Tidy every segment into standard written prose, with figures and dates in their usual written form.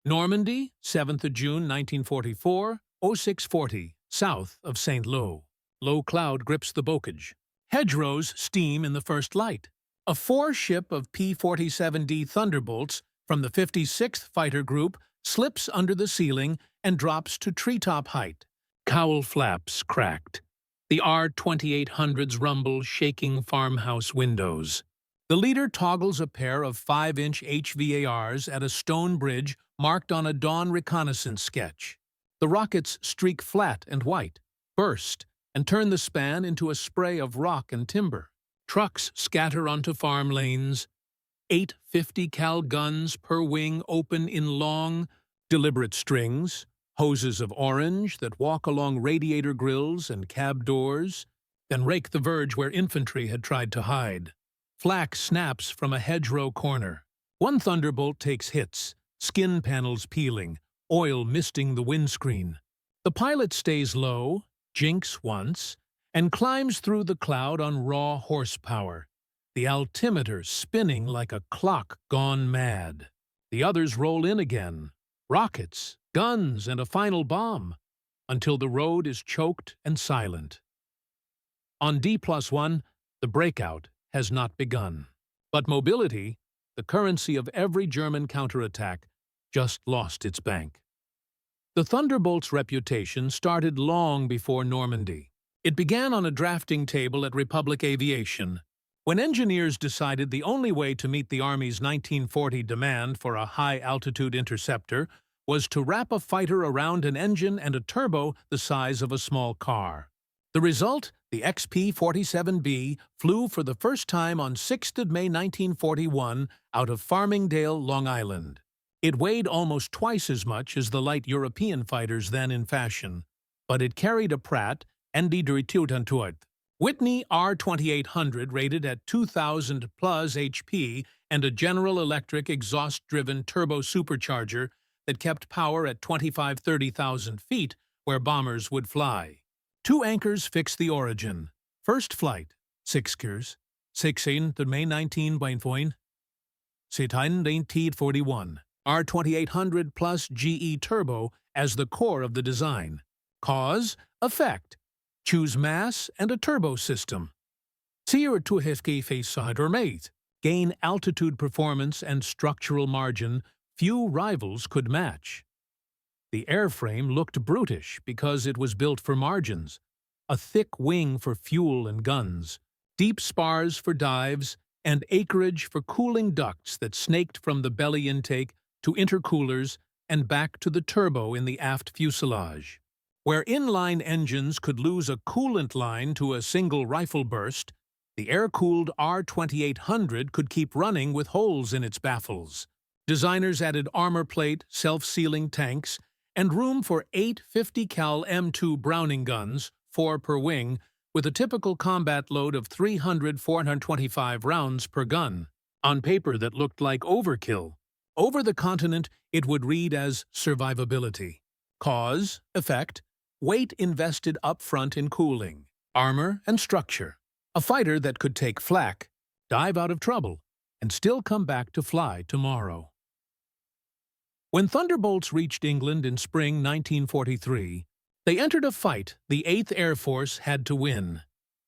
Normandy, 7th of June 1944, 0640, south of St. Lô. Low cloud grips the bocage. Hedgerows steam in the first light. A four-ship of P-47D Thunderbolts from the 56th Fighter Group slips under the ceiling and drops to treetop height. Cowl flaps cracked. The R-2800s rumble, shaking farmhouse windows. The leader toggles a pair of 5-inch HVARs at a stone bridge marked on a dawn reconnaissance sketch. The rockets streak flat and white, burst, and turn the span into a spray of rock and timber. Trucks scatter onto farm lanes. 8 50-cal guns per wing open in long, deliberate strings, hoses of orange that walk along radiator grills and cab doors, then rake the verge where infantry had tried to hide. Flak snaps from a hedgerow corner. One Thunderbolt takes hits, skin panels peeling, oil misting the windscreen. The pilot stays low, jinks once, and climbs through the cloud on raw horsepower, the altimeter spinning like a clock gone mad. The others roll in again, rockets, guns, and a final bomb, until the road is choked and silent. On D+1, the breakout has not begun. But mobility, the currency of every German counterattack, just lost its bank. The Thunderbolt's reputation started long before Normandy. It began on a drafting table at Republic Aviation, when engineers decided the only way to meet the Army's 1940 demand for a high-altitude interceptor was to wrap a fighter around an engine and a turbo the size of a small car. The result, the XP-47B flew for the first time on 6th of May 1941 out of Farmingdale, Long Island. It weighed almost twice as much as the light European fighters then in fashion, but it carried a Pratt ND-200, Whitney R-2800 rated at 2,000 plus HP and a General Electric exhaust-driven turbo supercharger that kept power at 25,000–30,000 feet where bombers would fly. 2 anchors fixed the origin. First flight, 6 gears, 16 May 1941, 1941. R-2800 plus GE turbo as the core of the design. Cause, effect. Choose mass and a turbo system. Gain altitude performance and structural margin few rivals could match. The airframe looked brutish because it was built for margins. A thick wing for fuel and guns, deep spars for dives, and acreage for cooling ducts that snaked from the belly intake to intercoolers and back to the turbo in the aft fuselage. Where inline engines could lose a coolant line to a single rifle burst, the air-cooled R-2800 could keep running with holes in its baffles. Designers added armor plate, self-sealing tanks, and room for 8 50-cal M2 Browning guns, 4 per wing, with a typical combat load of 300–425 rounds per gun. On paper that looked like overkill. Over the continent, it would read as survivability. Cause, effect, weight invested up front in cooling, armor, and structure. A fighter that could take flak, dive out of trouble, and still come back to fly tomorrow. When Thunderbolts reached England in spring 1943, they entered a fight the 8th Air Force had to win.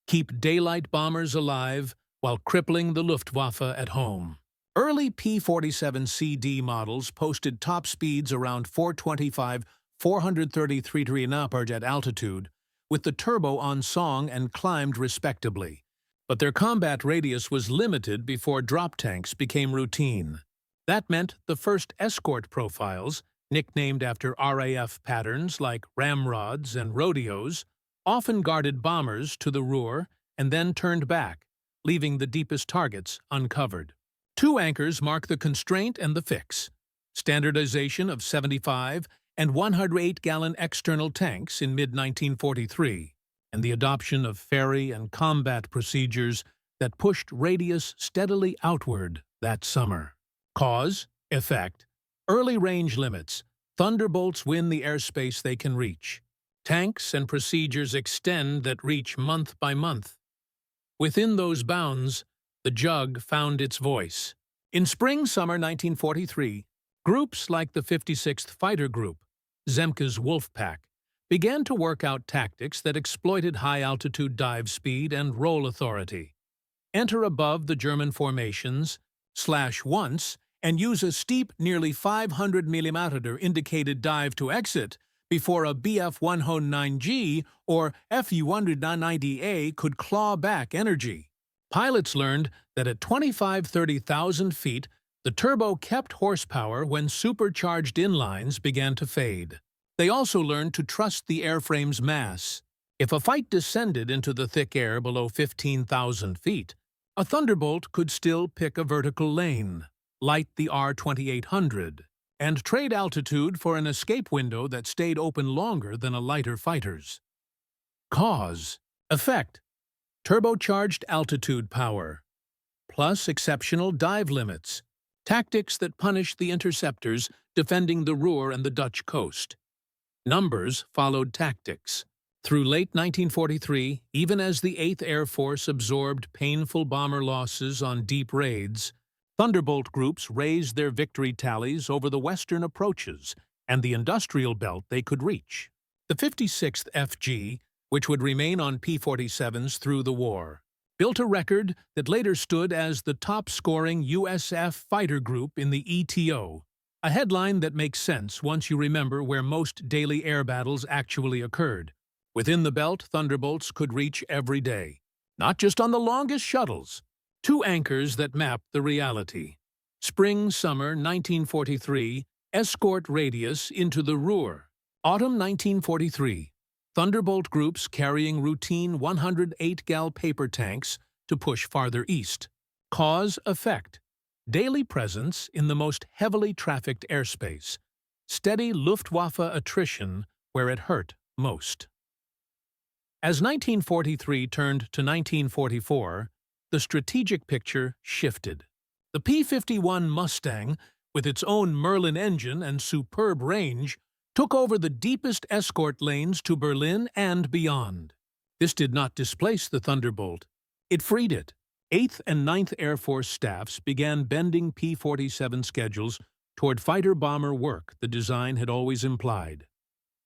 Keep daylight bombers alive while crippling the Luftwaffe at home. Early P-47CD models posted top speeds around 425–433 km at altitude, with the turbo on song and climbed respectably. But their combat radius was limited before drop tanks became routine. That meant the first escort profiles, nicknamed after RAF patterns like ramrods and rodeos, often guarded bombers to the rear and then turned back, leaving the deepest targets uncovered. 2 anchors mark the constraint and the fix. Standardization of 75 and 108-gallon external tanks in mid-1943, and the adoption of ferry and combat procedures that pushed radius steadily outward that summer. Cause, effect, early range limits. Thunderbolts win the airspace they can reach. Tanks and procedures extend that reach month by month. Within those bounds, the Jug found its voice. In spring-summer 1943, Groups like the 56th Fighter Group, Zemke's Wolf Pack, began to work out tactics that exploited high-altitude dive speed and roll authority. Enter above the German formations, slash once, and use a steep, nearly 500 mm indicated dive to exit before a Bf-109G or Fu-190A could claw back energy. Pilots learned that at 25–30,000 feet, the turbo kept horsepower when supercharged inlines began to fade. They also learned to trust the airframe's mass. If a fight descended into the thick air below 15,000 feet, a Thunderbolt could still pick a vertical lane, light the R-2800, and trade altitude for an escape window that stayed open longer than a lighter fighter's. Cause. Effect. Turbocharged altitude power, plus exceptional dive limits, tactics that punished the interceptors defending the Ruhr and the Dutch coast. Numbers followed tactics. Through late 1943, even as the 8th Air Force absorbed painful bomber losses on deep raids, Thunderbolt groups raised their victory tallies over the western approaches and the industrial belt they could reach. The 56th FG, which would remain on P-47s through the war, built a record that later stood as the top-scoring USF fighter group in the ETO, a headline that makes sense once you remember where most daily air battles actually occurred. Within the belt, Thunderbolts could reach every day, not just on the longest shuttles. Two anchors that mapped the reality. Spring-summer 1943, escort radius into the Ruhr. Autumn 1943, Thunderbolt groups carrying routine 108-gal paper tanks to push farther east. Cause-effect. Daily presence in the most heavily trafficked airspace. Steady Luftwaffe attrition where it hurt most. As 1943 turned to 1944, the strategic picture shifted. The P-51 Mustang, with its own Merlin engine and superb range, took over the deepest escort lanes to Berlin and beyond. This did not displace the Thunderbolt. It freed it. 8th and 9th Air Force staffs began bending P-47 schedules toward fighter-bomber work the design had always implied.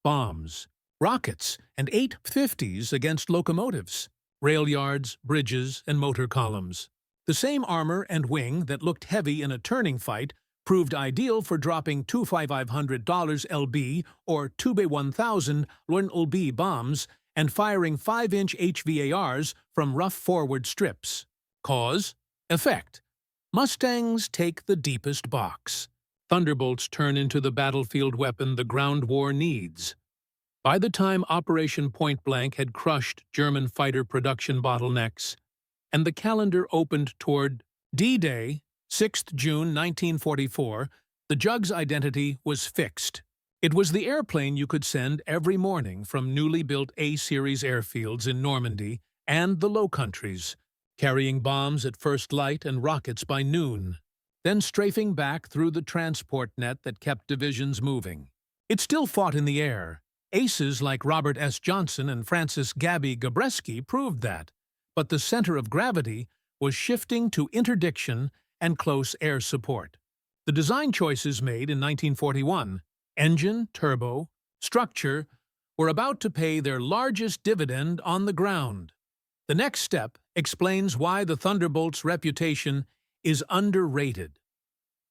Bombs, rockets, and 850s against locomotives, rail yards, bridges, and motor columns. The same armor and wing that looked heavy in a turning fight proved ideal for dropping 2,500 lb or 2B-1000 LB bombs and firing 5-inch HVARs from rough forward strips. Cause? Effect. Mustangs take the deepest box. Thunderbolts turn into the battlefield weapon the ground war needs. By the time Operation Point Blank had crushed German fighter production bottlenecks, and the calendar opened toward D-Day, 6th June 1944, the Jug's identity was fixed. It was the airplane you could send every morning from newly built A-series airfields in Normandy and the Low Countries, carrying bombs at first light and rockets by noon, then strafing back through the transport net that kept divisions moving. It still fought in the air. Aces like Robert S. Johnson and Francis Gabby Gabreski proved that, but the center of gravity was shifting to interdiction and close air support. The design choices made in 1941, engine, turbo, structure, were about to pay their largest dividend on the ground. The next step explains why the Thunderbolt's reputation is underrated.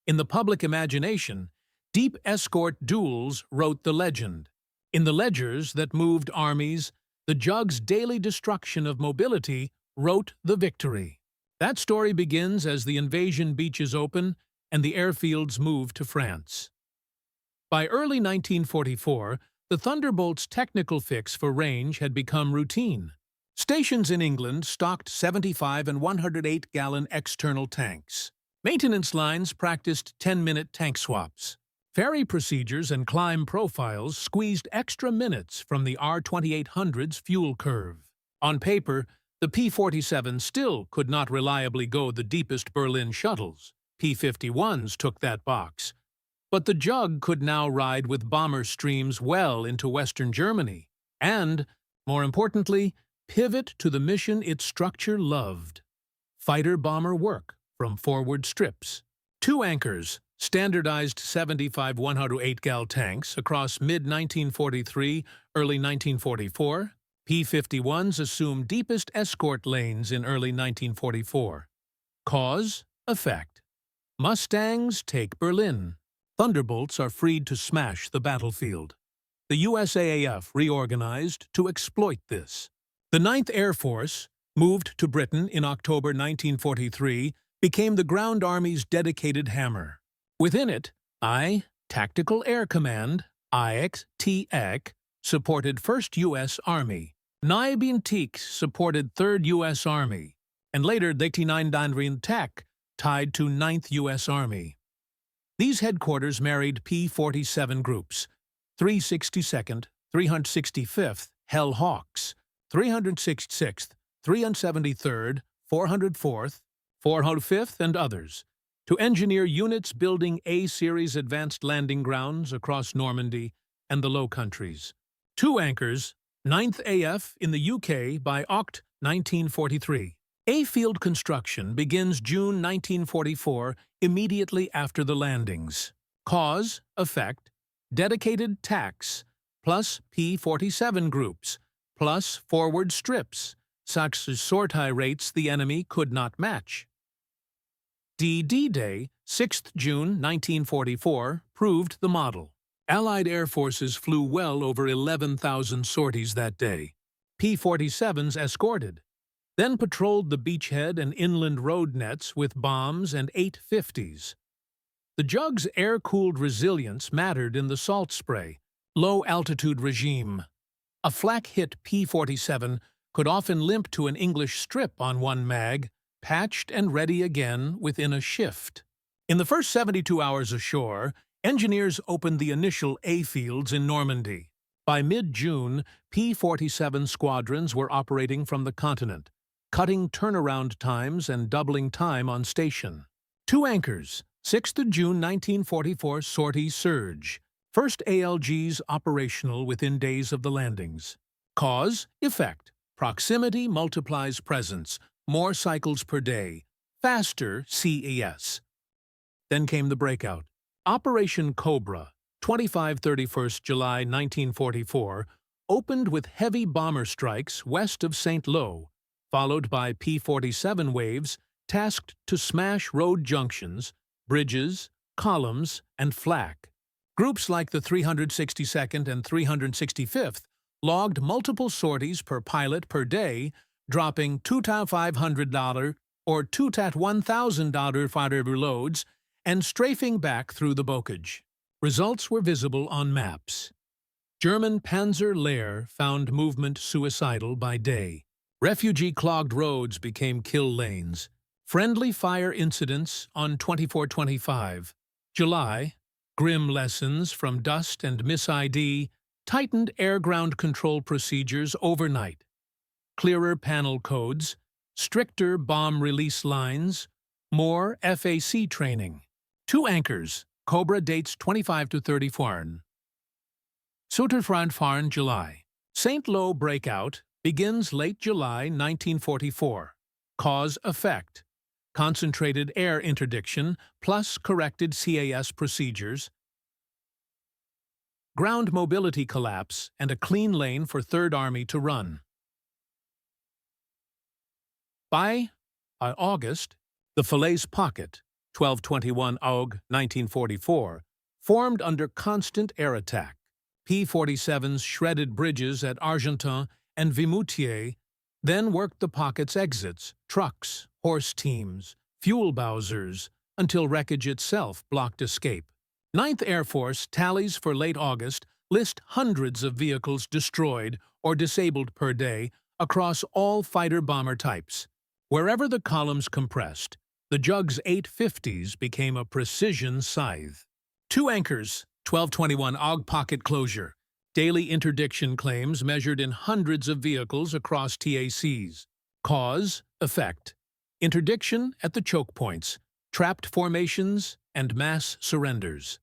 In the public imagination, deep escort duels wrote the legend. In the ledgers that moved armies, the Jug's daily destruction of mobility wrote the victory. That story begins as the invasion beaches open and the airfields move to France. By early 1944, the Thunderbolt's technical fix for range had become routine. Stations in England stocked 75- and 108-gallon external tanks. Maintenance lines practiced 10-minute tank swaps. Ferry procedures and climb profiles squeezed extra minutes from the R-2800's fuel curve. On paper, the P-47 still could not reliably go the deepest Berlin shuttles. P-51s took that box. But the Jug could now ride with bomber streams well into Western Germany and, more importantly, pivot to the mission its structure loved: fighter-bomber work from forward strips. Two anchors, standardized 75 108-gal tanks across mid-1943, early 1944. P-51s assumed deepest escort lanes in early 1944. Cause, effect. Mustangs take Berlin. Thunderbolts are freed to smash the battlefield. The USAAF reorganized to exploit this. The 9th Air Force, moved to Britain in October 1943, became the Ground Army's dedicated hammer. Within it, Tactical Air Command, IXTEC, supported 1st U.S. Army. NIBINTEC supported 3rd U.S. Army, and later 89 Tech, tied to 9th U.S. Army. These headquarters married P-47 groups, 362nd, 365th Hell Hawks, 366th, 373rd, 404th, 405th, and others, to engineer units building A-series advanced landing grounds across Normandy and the Low Countries. 2 anchors, 9th AF in the UK by Oct. 1943. A-field construction begins June 1944, immediately after the landings. Cause, effect, dedicated TACs, plus P-47 groups, plus forward strips, such as sortie rates the enemy could not match. D-Day, 6th June 1944, proved the model. Allied air forces flew well over 11,000 sorties that day. P-47s escorted, then patrolled the beachhead and inland road nets with bombs and 850s. The Jug's air-cooled resilience mattered in the salt spray, low-altitude regime. A flak-hit P-47 could often limp to an English strip on one mag, patched and ready again within a shift. In the first 72 hours ashore, engineers opened the initial A-fields in Normandy. By mid-June, P-47 squadrons were operating from the continent, cutting turnaround times and doubling time on station. 2 anchors, 6th of June 1944 sortie surge. First ALGs operational within days of the landings. Cause, effect. Proximity multiplies presence, more cycles per day, faster CES. Then came the breakout. Operation Cobra, 25-31 July 1944, opened with heavy bomber strikes west of St. Lo, followed by P-47 waves tasked to smash road junctions, bridges, columns, and flak. Groups like the 362nd and 365th logged multiple sorties per pilot per day, dropping $2,500 or $1,000 fighter reloads and strafing back through the bocage. Results were visible on maps. German Panzer Lehr found movement suicidal by day. Refugee-clogged roads became kill lanes. Friendly fire incidents on 24-25. July, grim lessons from dust and mis-ID, tightened air-ground control procedures overnight. Clearer panel codes, stricter bomb release lines, more FAC training. 2 anchors, Cobra dates 25-30 Sutterfront July. St. Lo breakout begins late July 1944. Cause effect. Concentrated air interdiction plus corrected CAS procedures. Ground mobility collapse and a clean lane for 3rd Army to run. By August, the Falaise Pocket, 1221 Aug. 1944, formed under constant air attack. P-47s shredded bridges at Argentan and Vimoutier, then worked the pocket's exits, trucks, horse teams, fuel bowsers, until wreckage itself blocked escape. 9th Air Force tallies for late August list hundreds of vehicles destroyed or disabled per day across all fighter-bomber types. Wherever the columns compressed, the Jug's 850s became a precision scythe. 2 anchors, 1221 Aug pocket closure. Daily interdiction claims measured in hundreds of vehicles across TACs. Cause, effect. Interdiction at the choke points, trapped formations, and mass surrenders.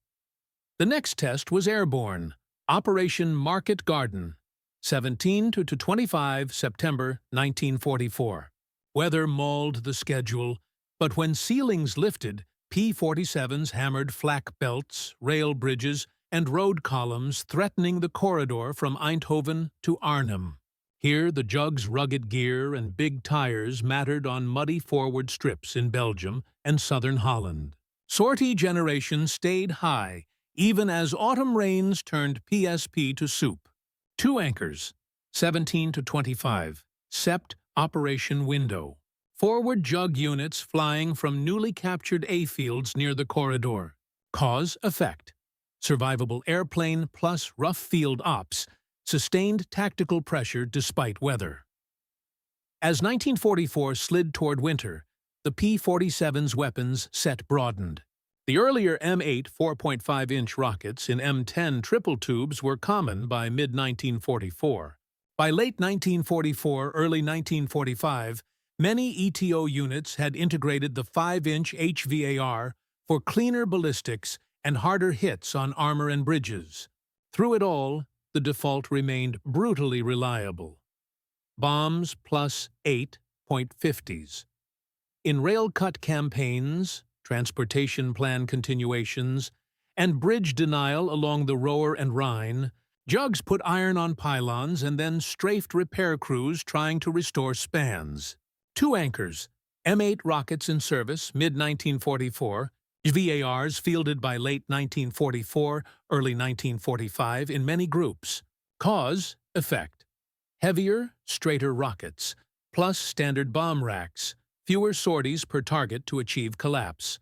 The next test was airborne. Operation Market Garden, 17-25 September 1944. Weather mauled the schedule, but when ceilings lifted, P-47s hammered flak belts, rail bridges, and road columns threatening the corridor from Eindhoven to Arnhem. Here, the Jug's rugged gear and big tires mattered on muddy forward strips in Belgium and southern Holland. Sortie generation stayed high, even as autumn rains turned PSP to soup. 2 anchors, 17 to 25, sept operation window. Forward Jug units flying from newly captured A-fields near the corridor. Cause, effect. Survivable airplane plus rough field ops, sustained tactical pressure despite weather. As 1944 slid toward winter, the P-47's weapons set broadened. The earlier M8 4.5-inch rockets in M10 triple tubes were common by mid-1944. By late 1944, early 1945, many ETO units had integrated the 5-inch HVAR for cleaner ballistics and harder hits on armor and bridges. Through it all, the default remained brutally reliable. Bombs plus 8.50s. In rail-cut campaigns, transportation plan continuations, and bridge denial along the Roer and Rhine, Jugs put iron on pylons and then strafed repair crews trying to restore spans. 2 anchors, M8 rockets in service mid-1944, VARs fielded by late 1944, early 1945 in many groups. Cause, effect. Heavier, straighter rockets, plus standard bomb racks, fewer sorties per target to achieve collapse.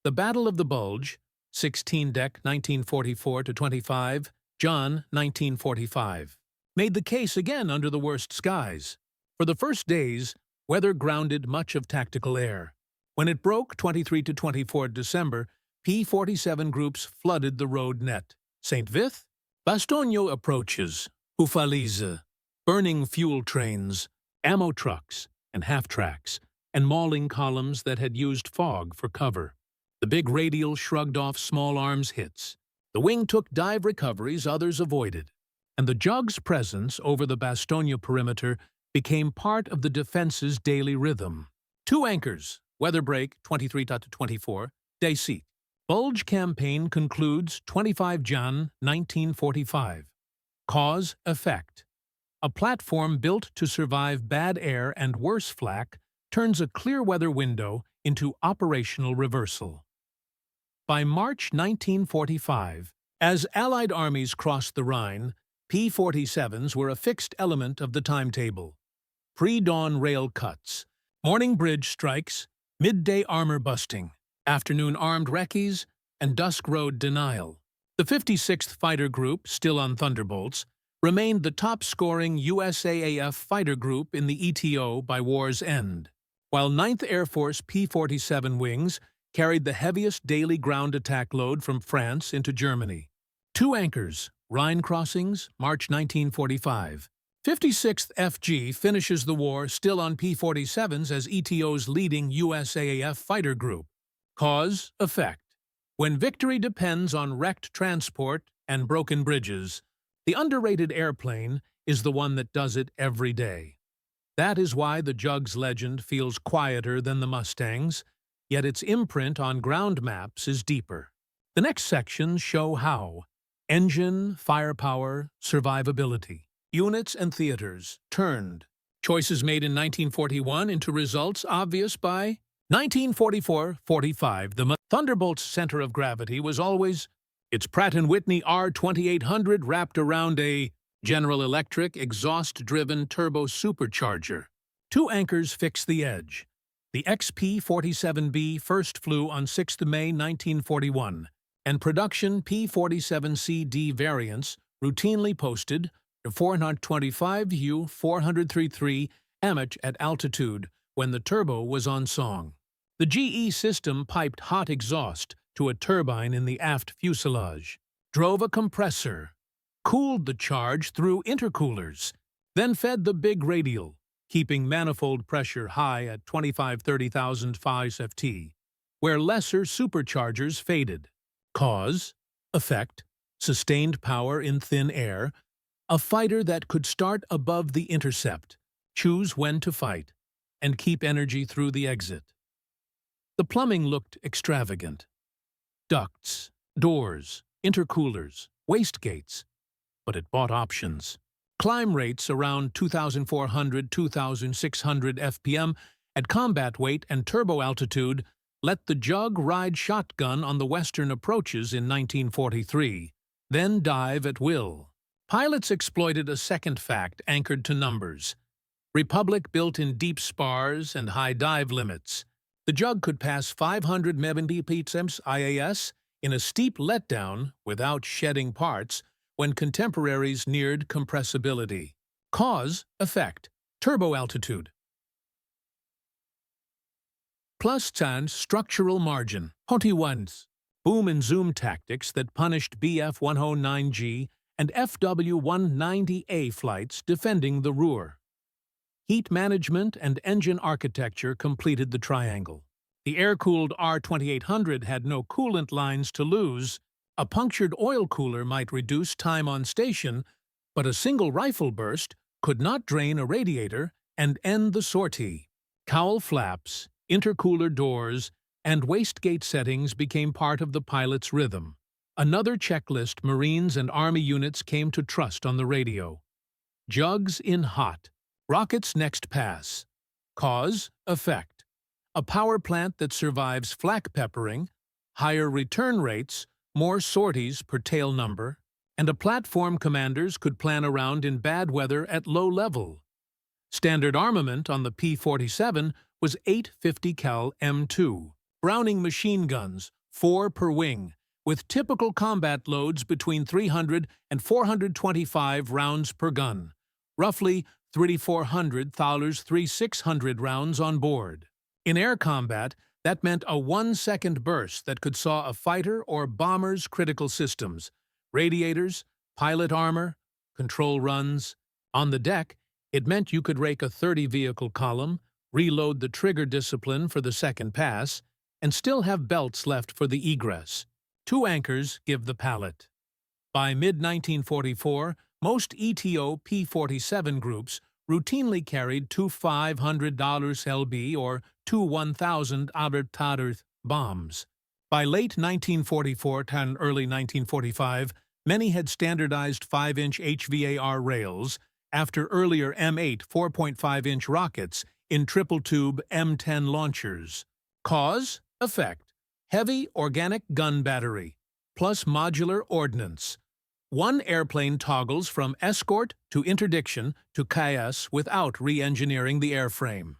The Battle of the Bulge, 16 Dec 1944-25, John 1945, made the case again under the worst skies. For the first days, weather grounded much of tactical air. When it broke 23-24 December, P-47 groups flooded the road net. St. Vith, Bastogne approaches, Houffalize, burning fuel trains, ammo trucks, and half-tracks, and mauling columns that had used fog for cover. The big radial shrugged off small arms hits. The wing took dive recoveries others avoided, and the Jug's presence over the Bastogne perimeter became part of the defense's daily rhythm. 2 anchors, weather break 23-24, Dayseat. Bulge campaign concludes 25 Jan 1945. Cause, effect. A platform built to survive bad air and worse flak turns a clear weather window into operational reversal. By March 1945, as Allied armies crossed the Rhine, P-47s were a fixed element of the timetable. Pre-dawn rail cuts, morning bridge strikes, midday armor busting, afternoon armed recces, and dusk road denial. The 56th Fighter Group, still on Thunderbolts, remained the top-scoring USAAF fighter group in the ETO by war's end, while 9th Air Force P-47 wings carried the heaviest daily ground attack load from France into Germany. 2 anchors, Rhine crossings, March 1945. 56th FG finishes the war still on P-47s as ETO's leading USAAF fighter group. Cause, effect. When victory depends on wrecked transport and broken bridges, the underrated airplane is the one that does it every day. That is why the Jug's legend feels quieter than the Mustang's, yet its imprint on ground maps is deeper. The next sections show how. Engine, firepower, survivability. Units and theaters turned. Choices made in 1941 into results obvious by 1944-45. The Thunderbolt's center of gravity was always its Pratt & Whitney R2800 wrapped around a General Electric exhaust-driven turbo supercharger. 2 anchors fixed the edge. The XP-47B first flew on 6 May 1941, and production P-47CD variants routinely posted to 425 U 433 amh at altitude when the turbo was on song. The GE system piped hot exhaust to a turbine in the aft fuselage, drove a compressor, cooled the charge through intercoolers, then fed the big radial, keeping manifold pressure high at 25-30,000 FT, where lesser superchargers faded. Cause, effect, sustained power in thin air, a fighter that could start above the intercept, choose when to fight, and keep energy through the exit. The plumbing looked extravagant. Ducts, doors, intercoolers, wastegates. But it bought options. Climb rates around 2,400–2,600 FPM at combat weight and turbo altitude let the Jug ride shotgun on the western approaches in 1943, then dive at will. Pilots exploited a second fact anchored to numbers. Republic built in deep spars and high dive limits. The Jug could pass 500 Mbps IAS in a steep letdown without shedding parts when contemporaries neared compressibility. Cause, effect, turbo altitude. Plus and structural margin. 21. Boom and zoom tactics that punished BF-109G and FW-190A flights defending the Ruhr. Heat management and engine architecture completed the triangle. The air-cooled R-2800 had no coolant lines to lose. A punctured oil cooler might reduce time on station, but a single rifle burst could not drain a radiator and end the sortie. Cowl flaps, intercooler doors, and wastegate settings became part of the pilot's rhythm. Another checklist Marines and Army units came to trust on the radio. Jugs in hot. Rockets next pass. Cause, effect. A power plant that survives flak peppering, higher return rates, more sorties per tail number, and a platform commanders could plan around in bad weather at low level. Standard armament on the P-47 was 850 cal M2, Browning machine guns, 4 per wing, with typical combat loads between 300 and 425 rounds per gun, roughly 3,400 3,600 rounds on board. In air combat, that meant a 1-second burst that could saw a fighter or bomber's critical systems, radiators, pilot armor, control runs. On the deck, it meant you could rake a 30-vehicle column, reload the trigger discipline for the second pass, and still have belts left for the egress. 2 anchors give the pallet. By mid-1944, most ETO P-47 groups routinely carried 2 $500 LB or 2 1,000 Abertader bombs. By late 1944 and early 1945, many had standardized 5-inch HVAR rails after earlier M8 4.5-inch rockets in triple-tube M10 launchers. Cause, effect, heavy organic gun battery, plus modular ordnance. One airplane toggles from escort to interdiction to KS without re-engineering the airframe.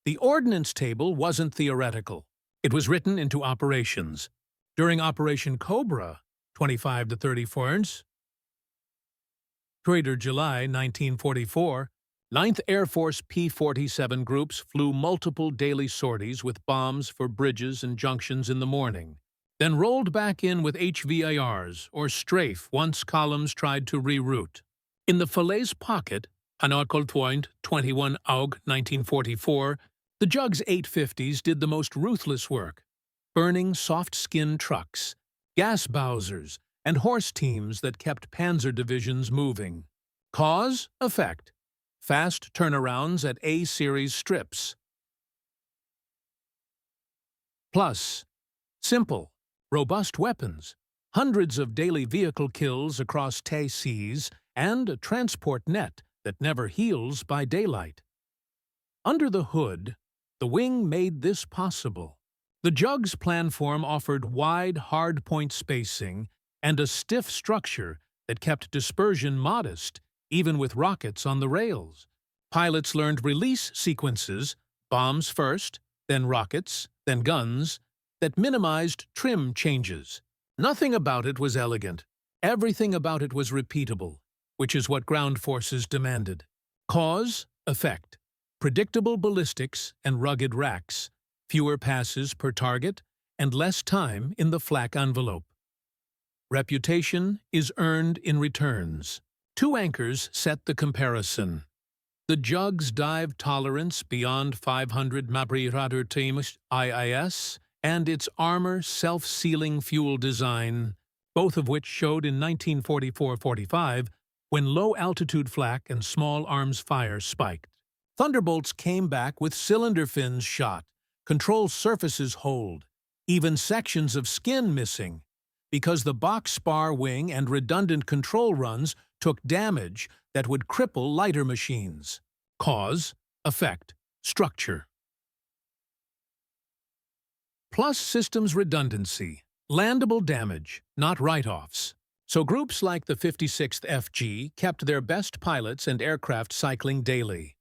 The ordnance table wasn't theoretical. It was written into operations. During Operation Cobra, 25 to 34 inch, July 1944, 9th Air Force P-47 groups flew multiple daily sorties with bombs for bridges and junctions in the morning, then rolled back in with HVARs or strafe once columns tried to reroute. In the Falaise Pocket, untold point 21 Aug 1944, the Jug's 850s did the most ruthless work, burning soft-skin trucks, gas Bowsers, and horse teams that kept panzer divisions moving. Cause, effect, fast turnarounds at A-series strips. Plus, simple, robust weapons, hundreds of daily vehicle kills across seas, and a transport net that never heals by daylight. Under the hood, the wing made this possible. The Jug's planform offered wide, hard-point spacing and a stiff structure that kept dispersion modest, even with rockets on the rails. Pilots learned release sequences, bombs first, then rockets, then guns, that minimized trim changes. Nothing about it was elegant. Everything about it was repeatable, which is what ground forces demanded. Cause, effect, predictable ballistics and rugged racks, fewer passes per target, and less time in the flak envelope. Reputation is earned in returns. 2 anchors set the comparison. The Jug's dive tolerance beyond 500 Mbps IIS and its armor self-sealing fuel design, both of which showed in 1944-45 when low-altitude flak and small arms fire spiked. Thunderbolts came back with cylinder fins shot, control surfaces hold, even sections of skin missing, because the box spar wing and redundant control runs took damage that would cripple lighter machines. Cause, effect, structure. Plus systems redundancy, landable damage, not write-offs. So groups like the 56th FG kept their best pilots and aircraft cycling daily.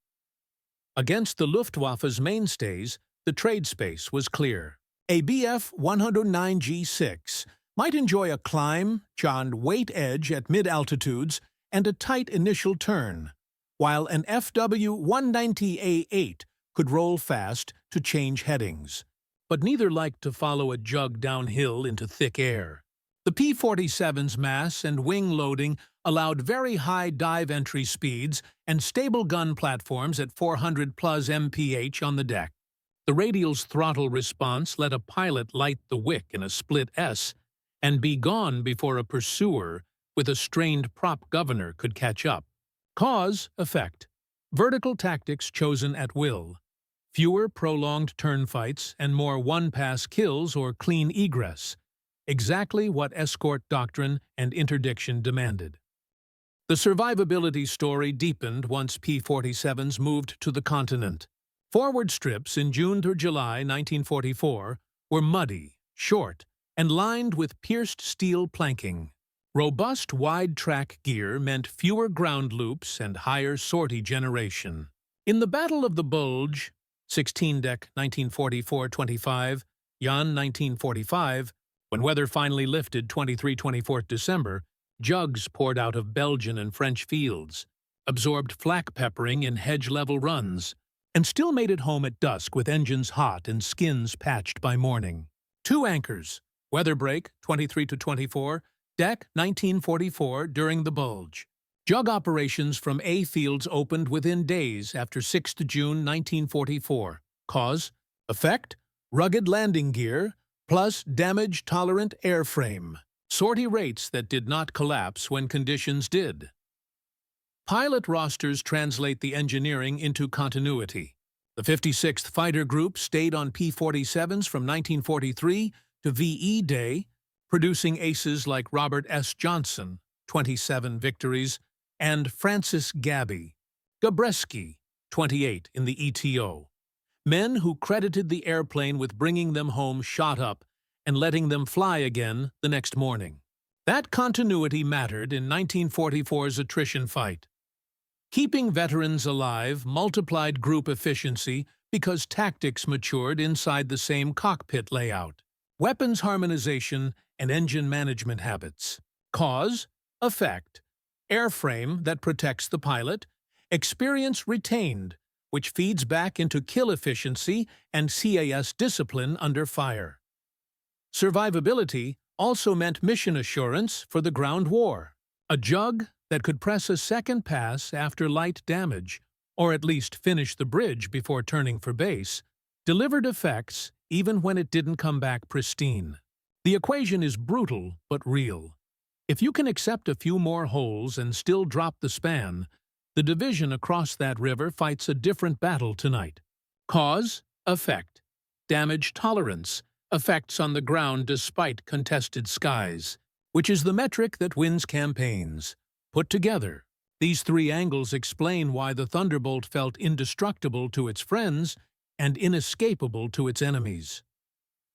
Against the Luftwaffe's mainstays, the trade space was clear. A Bf-109G6 might enjoy a climb, on weight edge at mid-altitudes, and a tight initial turn, while an FW-190A8 could roll fast to change headings. But neither liked to follow a jug downhill into thick air. The P-47's mass and wing loading allowed very high dive entry speeds and stable gun platforms at 400+ mph on the deck. The radial's throttle response let a pilot light the wick in a split S and be gone before a pursuer with a strained prop governor could catch up. Cause, effect. Vertical tactics chosen at will. Fewer prolonged turn fights and more one-pass kills or clean egress. Exactly what escort doctrine and interdiction demanded. The survivability story deepened once P-47s moved to the continent. Forward strips in June through July 1944 were muddy, short, and lined with pierced steel planking. Robust wide-track gear meant fewer ground loops and higher sortie generation. In the Battle of the Bulge, 16-deck 1944-25, Jan 1945, when weather finally lifted 23-24 December, jugs poured out of Belgian and French fields, absorbed flak peppering in hedge-level runs, and still made it home at dusk with engines hot and skins patched by morning. 2 anchors, weather break 23-24, deck 1944 during the Bulge. Jug operations from A fields opened within days after 6 June 1944. Cause, effect, rugged landing gear, plus damage-tolerant airframe. Sortie rates that did not collapse when conditions did. Pilot rosters translate the engineering into continuity. The 56th Fighter Group stayed on P-47s from 1943 to VE Day, producing aces like Robert S. Johnson, 27 victories, and Francis Gabreski, 28 in the ETO. Men who credited the airplane with bringing them home shot up and letting them fly again the next morning. That continuity mattered in 1944's attrition fight. Keeping veterans alive multiplied group efficiency because tactics matured inside the same cockpit layout. Weapons harmonization and engine management habits. Cause, effect. Airframe that protects the pilot. Experience retained, which feeds back into kill efficiency and CAS discipline under fire. Survivability also meant mission assurance for the ground war. A jug that could press a second pass after light damage, or at least finish the bridge before turning for base, delivered effects even when it didn't come back pristine. The equation is brutal but real. If you can accept a few more holes and still drop the span, the division across that river fights a different battle tonight. Cause, effect. Damage tolerance, effects on the ground despite contested skies, which is the metric that wins campaigns. Put together, these 3 angles explain why the Thunderbolt felt indestructible to its friends and inescapable to its enemies.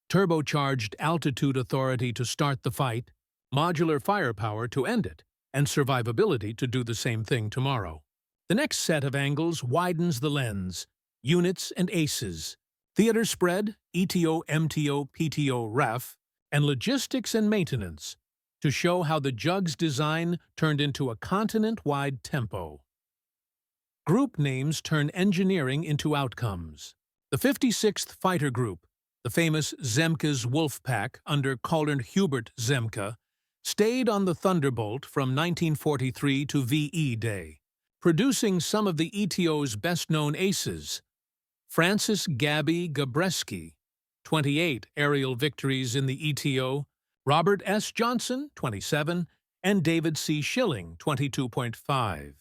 Turbocharged altitude authority to start the fight, modular firepower to end it, and survivability to do the same thing tomorrow. The next set of angles widens the lens, units and aces, theater spread, ETO, MTO, PTO, REF, and logistics and maintenance, to show how the jug's design turned into a continent-wide tempo. Group names turn engineering into outcomes. The 56th Fighter Group, the famous Zemke's Wolfpack under Colonel Hubert Zemke, stayed on the Thunderbolt from 1943 to VE Day, producing some of the ETO's best-known aces. Francis Gabreski, 28 aerial victories in the ETO, Robert S. Johnson, 27, and David C. Schilling, 22.5.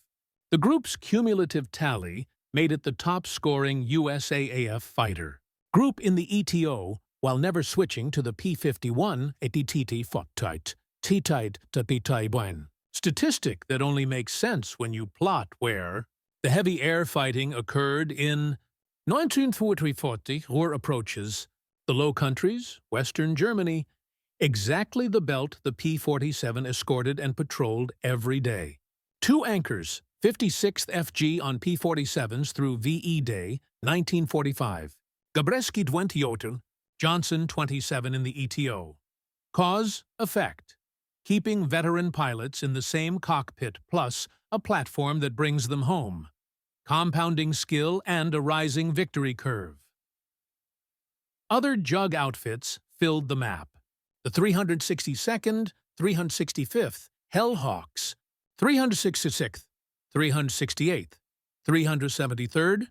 The group's cumulative tally made it the top-scoring USAAF fighter. Group in the ETO while never switching to the P-51 at the TT-48, to P-51. Statistic that only makes sense when you plot where the heavy air fighting occurred in 1940 Ruhr approaches, the Low Countries, Western Germany, exactly the belt the P-47 escorted and patrolled every day. 2 anchors, 56th FG on P-47s through VE Day, 1945. Gabreski 28, Johnson 27 in the ETO. Cause, effect. Keeping veteran pilots in the same cockpit plus a platform that brings them home. Compounding skill and a rising victory curve. Other JUG outfits filled the map. The 362nd, 365th, Hellhawks, 366th, 368th, 373rd,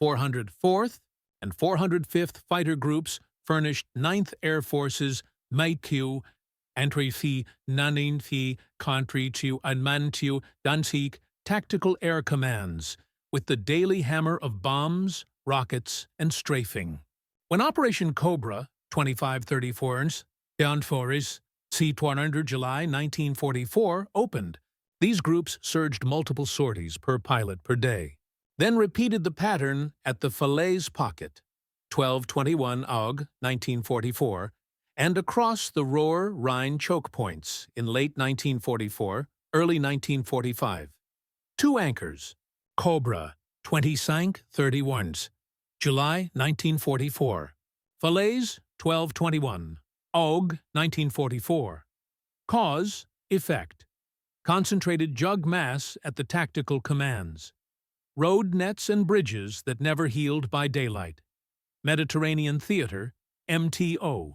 404th, and 405th Fighter Groups furnished 9th Air Force's Maikyu, Entry-Fi, Nanin-Fi, Country-Chu, Anman-Chu, Danzig Tactical Air Commands, with the daily hammer of bombs, rockets, and strafing. When Operation Cobra, 2534s, Downforis, C-200 July 1944, opened, these groups surged multiple sorties per pilot per day, then repeated the pattern at the Falaise Pocket, 1221 Aug. 1944, and across the Ruhr-Rhine choke points in late 1944, early 1945. 2 anchors, Cobra, 25-31s, July 1944, Falaise, 1221, Aug. 1944. Cause, effect. Concentrated JUG mass at the tactical commands. Road nets and bridges that never healed by daylight. Mediterranean Theater, MTO.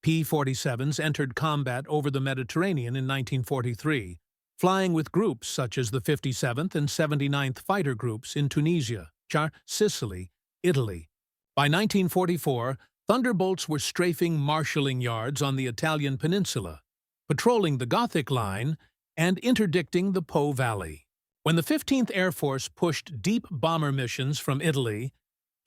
P-47s entered combat over the Mediterranean in 1943, flying with groups such as the 57th and 79th Fighter Groups in Tunisia, Sicily, Italy. By 1944, Thunderbolts were strafing marshalling yards on the Italian peninsula, patrolling the Gothic Line, and interdicting the Po Valley. When the 15th Air Force pushed deep bomber missions from Italy,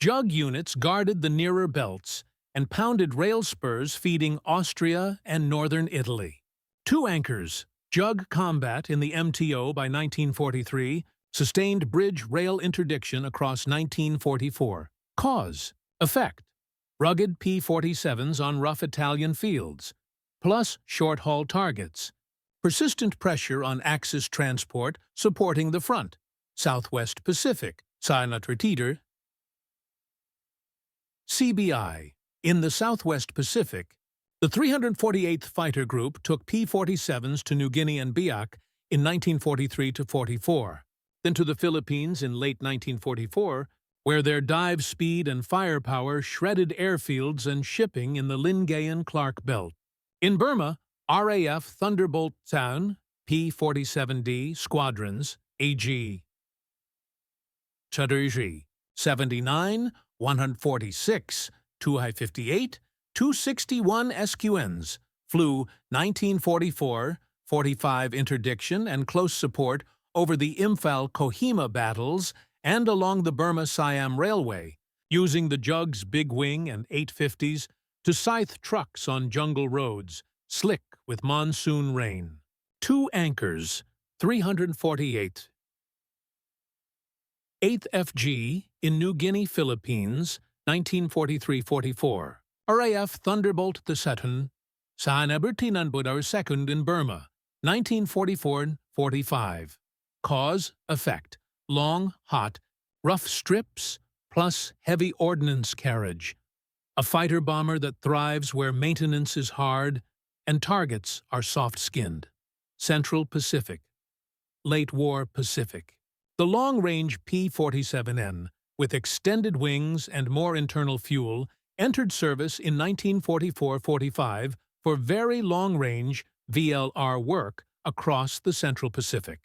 JUG units guarded the nearer belts and pounded rail spurs feeding Austria and northern Italy. 2 anchors, JUG combat in the MTO by 1943, sustained bridge rail interdiction across 1944. Cause, effect. Rugged P-47s on rough Italian fields, plus short-haul targets. Persistent pressure on Axis transport supporting the front, Southwest Pacific, CBI. In the Southwest Pacific, the 348th Fighter Group took P-47s to New Guinea and Biak in 1943-44, then to the Philippines in late 1944, where their dive speed and firepower shredded airfields and shipping in the Lingayen-Clark Belt. In Burma, RAF Thunderbolt Town, P-47D squadrons, AG. Chaduji, 79, 146, 258, 261 SQNs, flew 1944-45 interdiction and close support over the Imphal-Kohima battles and along the Burma-Siam Railway, using the JUG's Big Wing and 850s to scythe trucks on jungle roads, slick with monsoon rain. 2 anchors, 348. 8th FG in New Guinea, Philippines, 1943-44. RAF Thunderbolt II, Sanabertinanbudar II in Burma, 1944-45. Cause, effect. Long, hot, rough strips, plus heavy ordnance carriage. A fighter bomber that thrives where maintenance is hard and targets are soft-skinned. Central Pacific. Late War Pacific. The long-range P-47N, with extended wings and more internal fuel, entered service in 1944-45 for very long-range VLR work across the Central Pacific.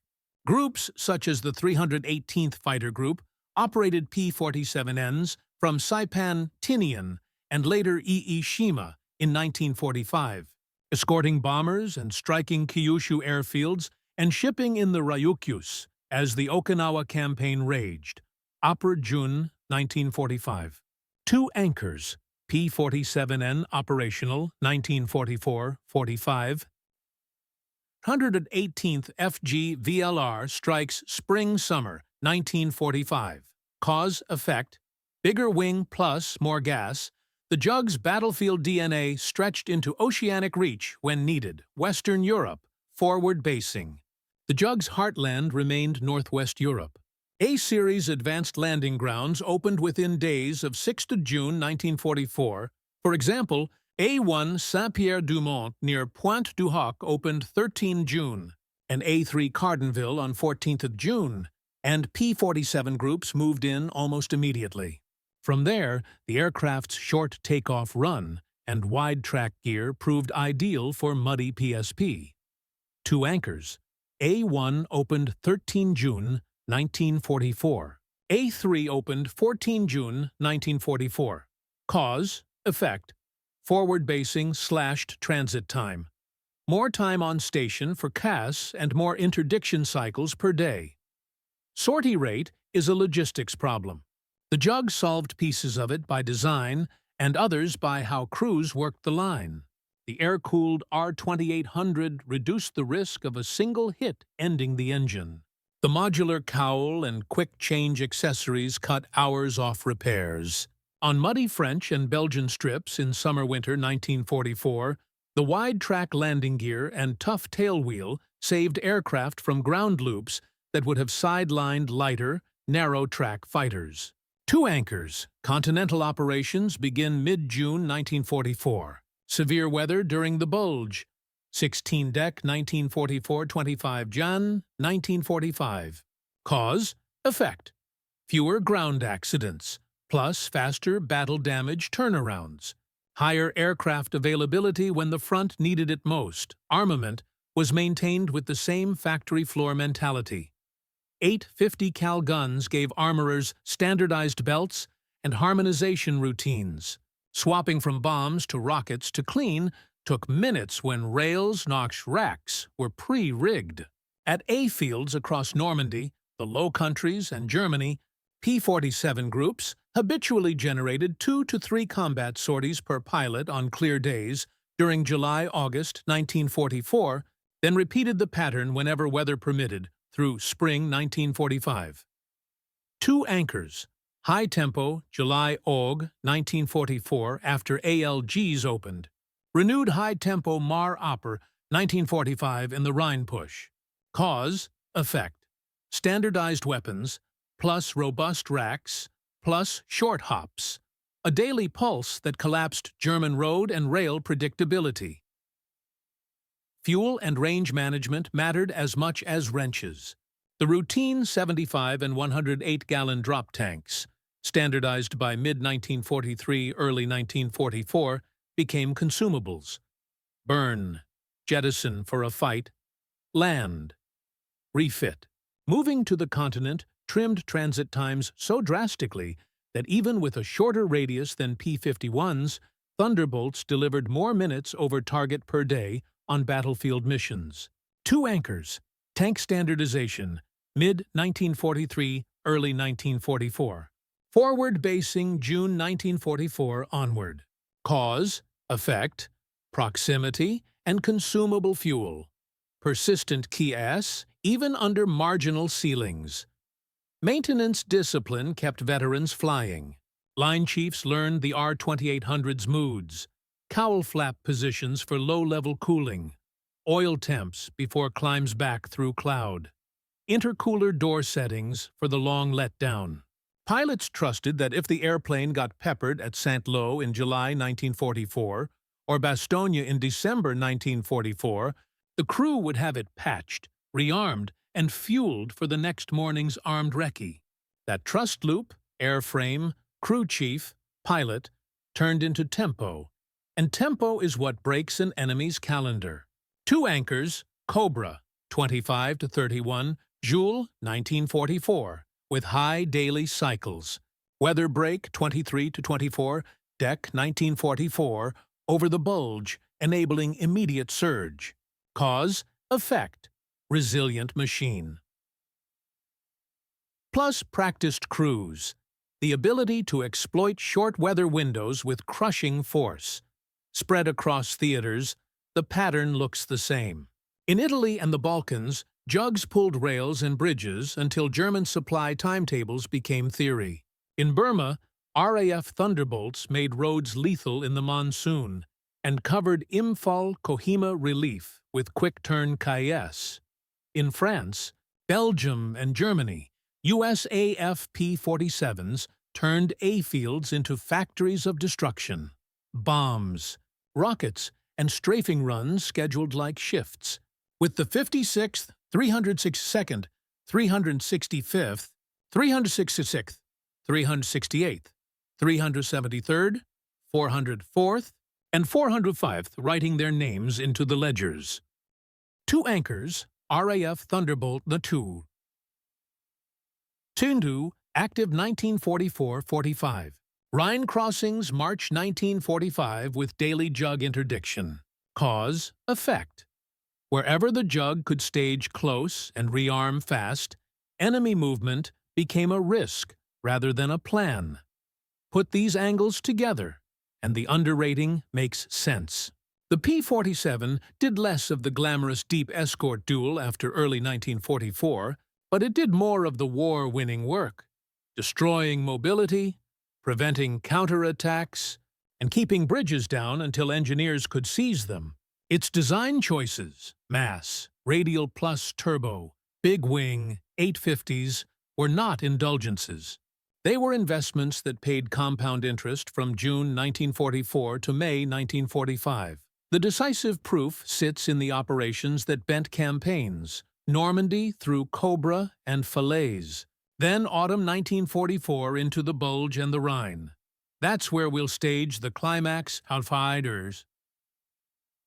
Groups such as the 318th Fighter Group operated P-47Ns from Saipan, Tinian, and later Iishima in 1945, escorting bombers and striking Kyushu airfields and shipping in the Ryukyus as the Okinawa campaign raged. Opera June 1945. 2 anchors, P-47N operational 1944-45. 118th FG VLR strikes spring-summer 1945. Cause, effect, bigger wing plus more gas. The Jug's battlefield DNA stretched into oceanic reach when needed. Western Europe, forward basing. The Jug's heartland remained Northwest Europe. A-Series advanced landing grounds opened within days of 6 June 1944. For example, A1 Saint-Pierre-du-Mont near Pointe-du-Hoc opened 13 June, and A3 Cardinville on 14th June, and P-47 groups moved in almost immediately. From there, the aircraft's short takeoff run and wide-track gear proved ideal for muddy PSP. 2 anchors. A1 opened 13 June 1944. A3 opened 14 June 1944. Cause, effect, forward basing slashed transit time. More time on station for CAS and more interdiction cycles per day. Sortie rate is a logistics problem. The Jug solved pieces of it by design and others by how crews worked the line. The air-cooled R2800 reduced the risk of a single hit ending the engine. The modular cowl and quick-change accessories cut hours off repairs. On muddy French and Belgian strips in summer-winter 1944, the wide-track landing gear and tough tailwheel saved aircraft from ground loops that would have sidelined lighter, narrow-track fighters. 2 anchors. Continental operations begin mid-June 1944. Severe weather during the bulge. 16 deck 1944-25 Jan 1945. Cause, effect, fewer ground accidents, plus faster battle damage turnarounds. Higher aircraft availability when the front needed it most. Armament was maintained with the same factory floor mentality. 8 50 cal guns gave armorers standardized belts and harmonization routines. Swapping from bombs to rockets to clean took minutes when rails, notch racks were pre-rigged. At A fields across Normandy, the Low Countries, and Germany, P-47 groups habitually generated 2 to 3 combat sorties per pilot on clear days during July-August 1944, then repeated the pattern whenever weather permitted through spring 1945. 2 anchors. High tempo, July-Aug 1944 after ALGs opened. Renewed high-tempo Mar-Oper 1945 in the Rhine push. Cause, effect, standardized weapons, plus robust racks, plus short hops. A daily pulse that collapsed German road and rail predictability. Fuel and range management mattered as much as wrenches. The routine 75 and 108-gallon drop tanks, standardized by mid-1943, early 1944, became consumables. Burn, jettison for a fight, land, refit. Moving to the continent trimmed transit times so drastically that even with a shorter radius than P-51s, Thunderbolts delivered more minutes over target per day on battlefield missions. 2 anchors. Tank standardization, mid-1943, early 1944. Forward basing June 1944 onward. Cause, effect, proximity, and consumable fuel. Persistent chaos, even under marginal ceilings. Maintenance discipline kept veterans flying. Line chiefs learned the R-2800's moods. Cowl flap positions for low-level cooling. Oil temps before climbs back through cloud. Intercooler door settings for the long letdown. Pilots trusted that if the airplane got peppered at Saint-Lô in July 1944 or Bastogne in December 1944, the crew would have it patched, rearmed, and fueled for the next morning's armed recce. That trust loop, airframe, crew chief, pilot, turned into tempo, and tempo is what breaks an enemy's calendar. 2 anchors, Cobra, 25 to 31, Jules, 1944. With high daily cycles. Weather break 23 to 24, deck 1944, over the bulge, enabling immediate surge. Cause, effect, resilient machine. Plus practiced crews. the ability to exploit short weather windows with crushing force. Spread across theaters, the pattern looks the same. In Italy and the Balkans, jugs pulled rails and bridges until German supply timetables became theory. In Burma, RAF Thunderbolts made roads lethal in the monsoon and covered Imphal Kohima relief with quick-turn KS. In France, Belgium, and Germany, USAF P-47s turned A-fields into factories of destruction. Bombs, rockets, and strafing runs scheduled like shifts. With the 56th, 362nd, 365th, 366th, 368th, 373rd, 404th, and 405th writing their names into the ledgers. Two anchors, RAF Thunderbolt II. Tindu, active 1944-45. Rhine crossings, March 1945 with daily jug interdiction. Cause, effect. Wherever the jug could stage close and rearm fast, enemy movement became a risk rather than a plan. Put these angles together, and the underrating makes sense. The P-47 did less of the glamorous deep escort duel after early 1944, but it did more of the war-winning work, destroying mobility, preventing counterattacks, and keeping bridges down until engineers could seize them. Its design choices, mass, radial plus turbo, big wing, 850s, were not indulgences. They were investments that paid compound interest from June 1944 to May 1945. The decisive proof sits in the operations that bent campaigns, Normandy through Cobra and Falaise, then autumn 1944 into the Bulge and the Rhine. That's where we'll stage the climax Outfighters.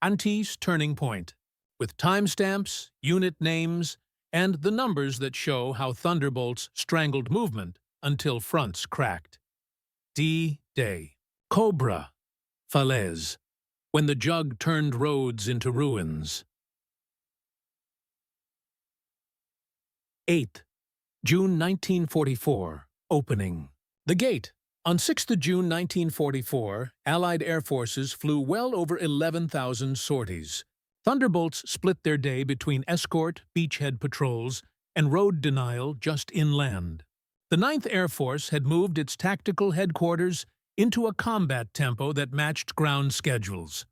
Antie's turning point, with timestamps, unit names, and the numbers that show how Thunderbolts strangled movement until fronts cracked. D-Day. Cobra. Falaise. When the jug turned roads into ruins. 8th. June 1944. Opening. The Gate. On 6th June 1944, Allied air forces flew well over 11,000 sorties. Thunderbolts split their day between escort, beachhead patrols, and road denial just inland. The 9th Air Force had moved its tactical headquarters into a combat tempo that matched ground schedules.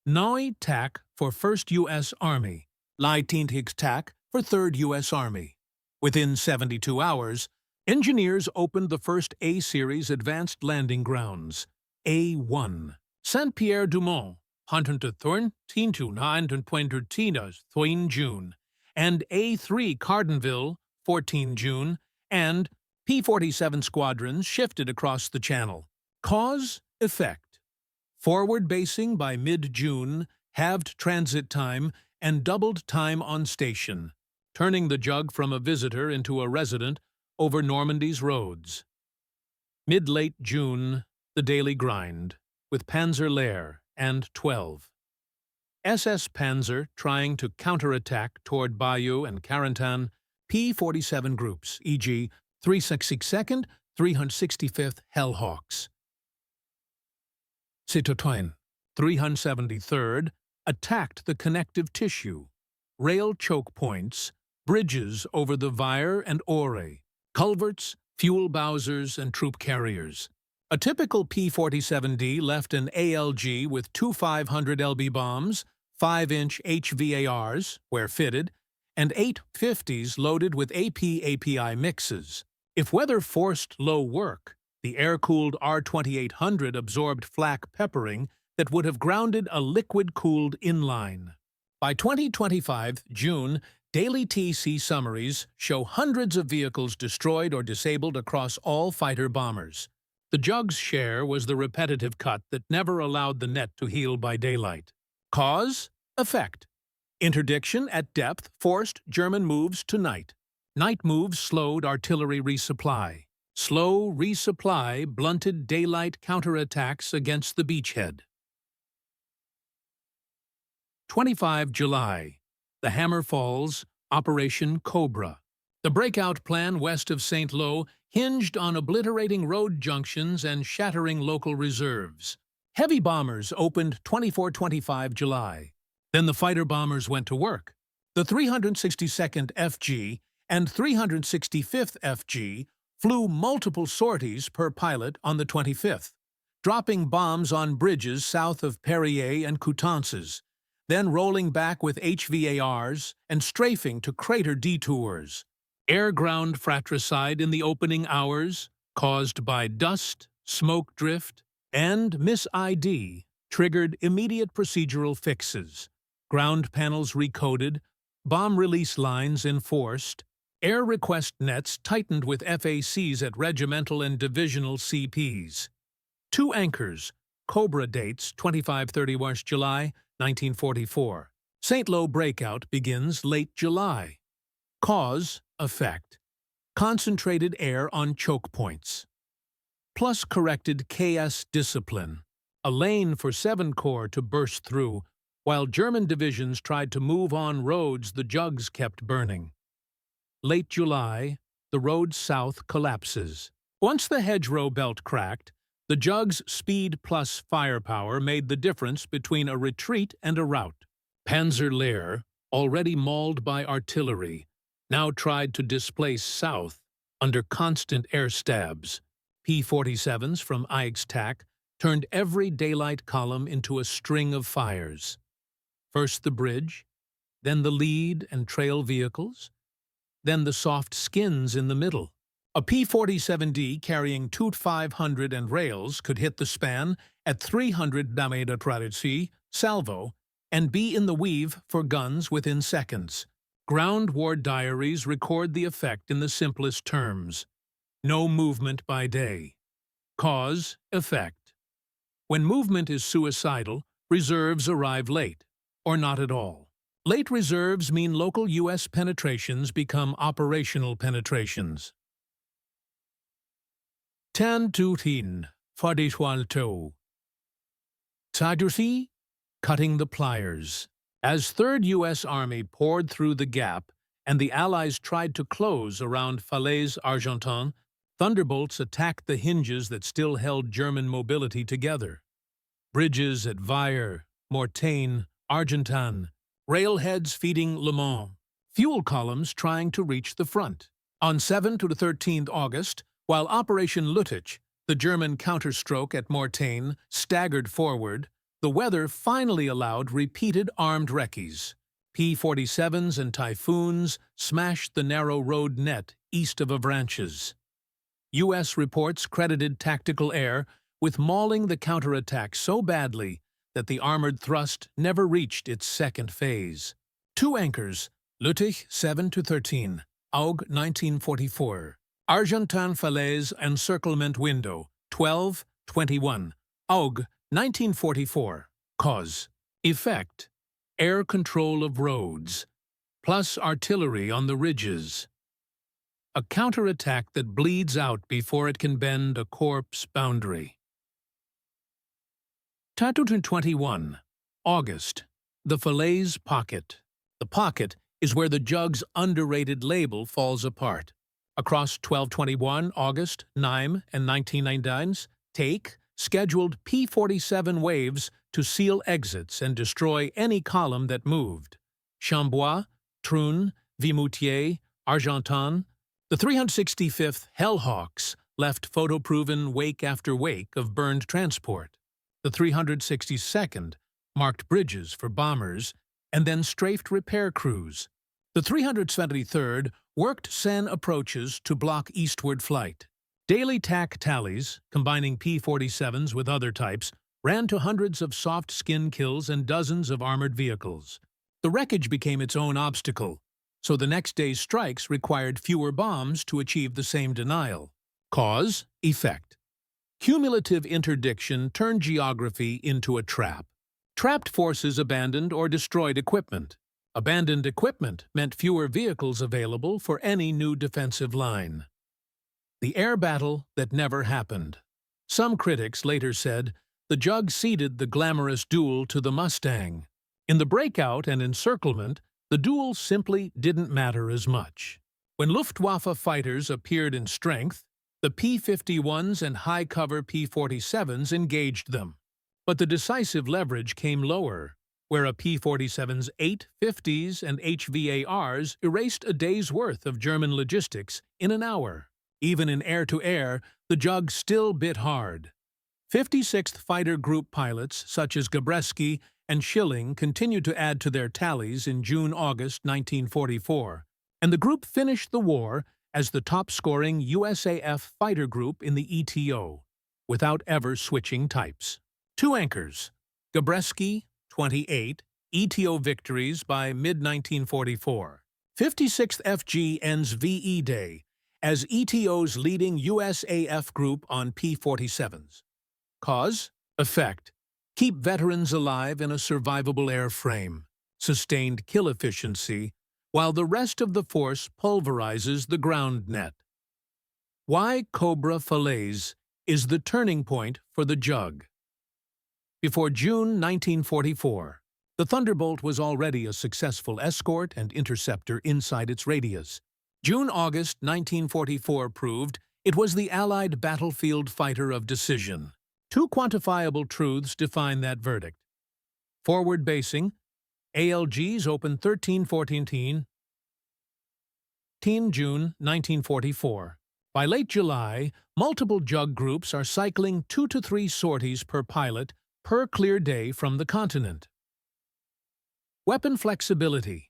Noi TAC for 1st U.S. Army, Leitentig TAC for 3rd U.S. Army. Within 72 hours, engineers opened the first A-Series Advanced Landing Grounds, A-1. Saint-Pierre-du-Mont, 113 June, and A-3 Cardenville, 14 June, and P-47 squadrons shifted across the channel. Cause, effect. Forward basing by mid-June, halved transit time, and doubled time on station, turning the jug from a visitor into a resident over Normandy's roads. Mid-late June, the daily grind, with Panzer Lehr and 12. SS Panzer trying to counterattack toward Bayeux and Carentan, P-47 groups, e.g. 362nd, 365th Hellhawks. Citoyen, 373rd, attacked the connective tissue, rail choke points, bridges over the Vire and Ore, culverts, fuel bowsers, and troop carriers. A typical P-47D left an ALG with two 500 lb bombs, 5-inch HVARs, where fitted, and 8 50s loaded with AP-API mixes. If weather forced low work, the air-cooled R-2800 absorbed flak peppering that would have grounded a liquid-cooled inline. By 2025 June, daily TC summaries show hundreds of vehicles destroyed or disabled across all fighter bombers. The jug's share was the repetitive cut that never allowed the net to heal by daylight. Cause? Effect. Interdiction at depth forced German moves to night. Night moves slowed artillery resupply. Slow resupply blunted daylight counterattacks against the beachhead. 25 July. The hammer falls, Operation Cobra. The breakout plan west of St. Lo hinged on obliterating road junctions and shattering local reserves. Heavy bombers opened 24-25 July. Then the fighter bombers went to work. The 362nd FG and 365th FG flew multiple sorties per pilot on the 25th, dropping bombs on bridges south of Perrier and Coutances, then rolling back with HVARs and strafing to crater detours. Air-ground fratricide in the opening hours, caused by dust, smoke drift, and mis-ID, triggered immediate procedural fixes. Ground panels recoded, bomb release lines enforced, air request nets tightened with FACs at regimental and divisional CPs. 2 anchors, Cobra dates 25-31 July 1944. St. Lo breakout begins late July. Cause, effect. Concentrated air on choke points. Plus corrected KS discipline. A lane for 7 Corps to burst through, while German divisions tried to move on roads the jugs kept burning. Late July, the road south collapses. Once the hedgerow belt cracked, the jugs' speed plus firepower made the difference between a retreat and a rout. Panzer Lehr, already mauled by artillery, now tried to displace south under constant air stabs. P-47s from Eichstätt turned every daylight column into a string of fires. First the bridge, then the lead and trail vehicles, then the soft skins in the middle. A P-47D carrying Tut 500 and rails could hit the span at 300 km/h salvo and be in the weave for guns within seconds. Ground war diaries record the effect in the simplest terms. No movement by day. Cause, effect. When movement is suicidal, reserves arrive late, or not at all. Late reserves mean local U.S. penetrations become operational penetrations. Tan Tutin, Fadishwalto. Sadusi, cutting the pliers. As 3rd U.S. Army poured through the gap and the Allies tried to close around Falaise Argentan, Thunderbolts attacked the hinges that still held German mobility together. Bridges at Vire, Mortagne, Argentan, railheads feeding Le Mans, fuel columns trying to reach the front. On 7 to 13 August, while Operation Lüttich, the German counterstroke at Mortagne, staggered forward, the weather finally allowed repeated armed recces. P-47s and Typhoons smashed the narrow road net east of Avranches. U.S. reports credited tactical air with mauling the counterattack so badly that the armored thrust never reached its second phase. 2 anchors, Lüttich 7-13, Aug 1944. Argentan Falaise encirclement window, 12-21, Aug 1944. Cause, effect, air control of roads, plus artillery on the ridges. A counterattack that bleeds out before it can bend a corpse boundary. 21, August, the Falaise pocket. The pocket is where the jug's underrated label falls apart. Across 1221, August, Nîmes, and 1999's take scheduled P-47 waves to seal exits and destroy any column that moved. Chambois, Trun, Vimoutier, Argentan. The 365th Hellhawks left photo-proven wake after wake of burned transport. The 362nd marked bridges for bombers and then strafed repair crews. The 373rd worked Seine approaches to block eastward flight. Daily TAC tallies, combining P-47s with other types, ran to hundreds of soft skin kills and dozens of armored vehicles. The wreckage became its own obstacle, so the next day's strikes required fewer bombs to achieve the same denial. Cause, effect. Cumulative interdiction turned geography into a trap. Trapped forces abandoned or destroyed equipment. Abandoned equipment meant fewer vehicles available for any new defensive line. The air battle that never happened. Some critics later said the Jug ceded the glamorous duel to the Mustang. In the breakout and encirclement, the duel simply didn't matter as much. When Luftwaffe fighters appeared in strength, the P-51s and high-cover P-47s engaged them. But the decisive leverage came lower, where a P-47's 8 50s and HVARs erased a day's worth of German logistics in an hour. Even in air-to-air, the jug still bit hard. 56th Fighter Group pilots such as Gabreski and Schilling continued to add to their tallies in June-August 1944, and the group finished the war as the top-scoring USAF fighter group in the ETO, without ever switching types. 2 anchors, Gabreski, 28, ETO victories by mid-1944. 56th FG ends VE Day as ETO's leading USAF group on P-47s. Cause? Effect. Keep veterans alive in a survivable airframe, sustained kill efficiency, while the rest of the force pulverizes the ground net. Why Cobra Falaise is the turning point for the jug. Before June 1944, the Thunderbolt was already a successful escort and interceptor inside its radius. June-August 1944 proved it was the Allied battlefield fighter of decision. 2 quantifiable truths define that verdict. Forward basing, ALGs opened 13-14 June 1944. By late July, multiple jug groups are cycling 2 to 3 sorties per pilot per clear day from the continent. Weapon flexibility.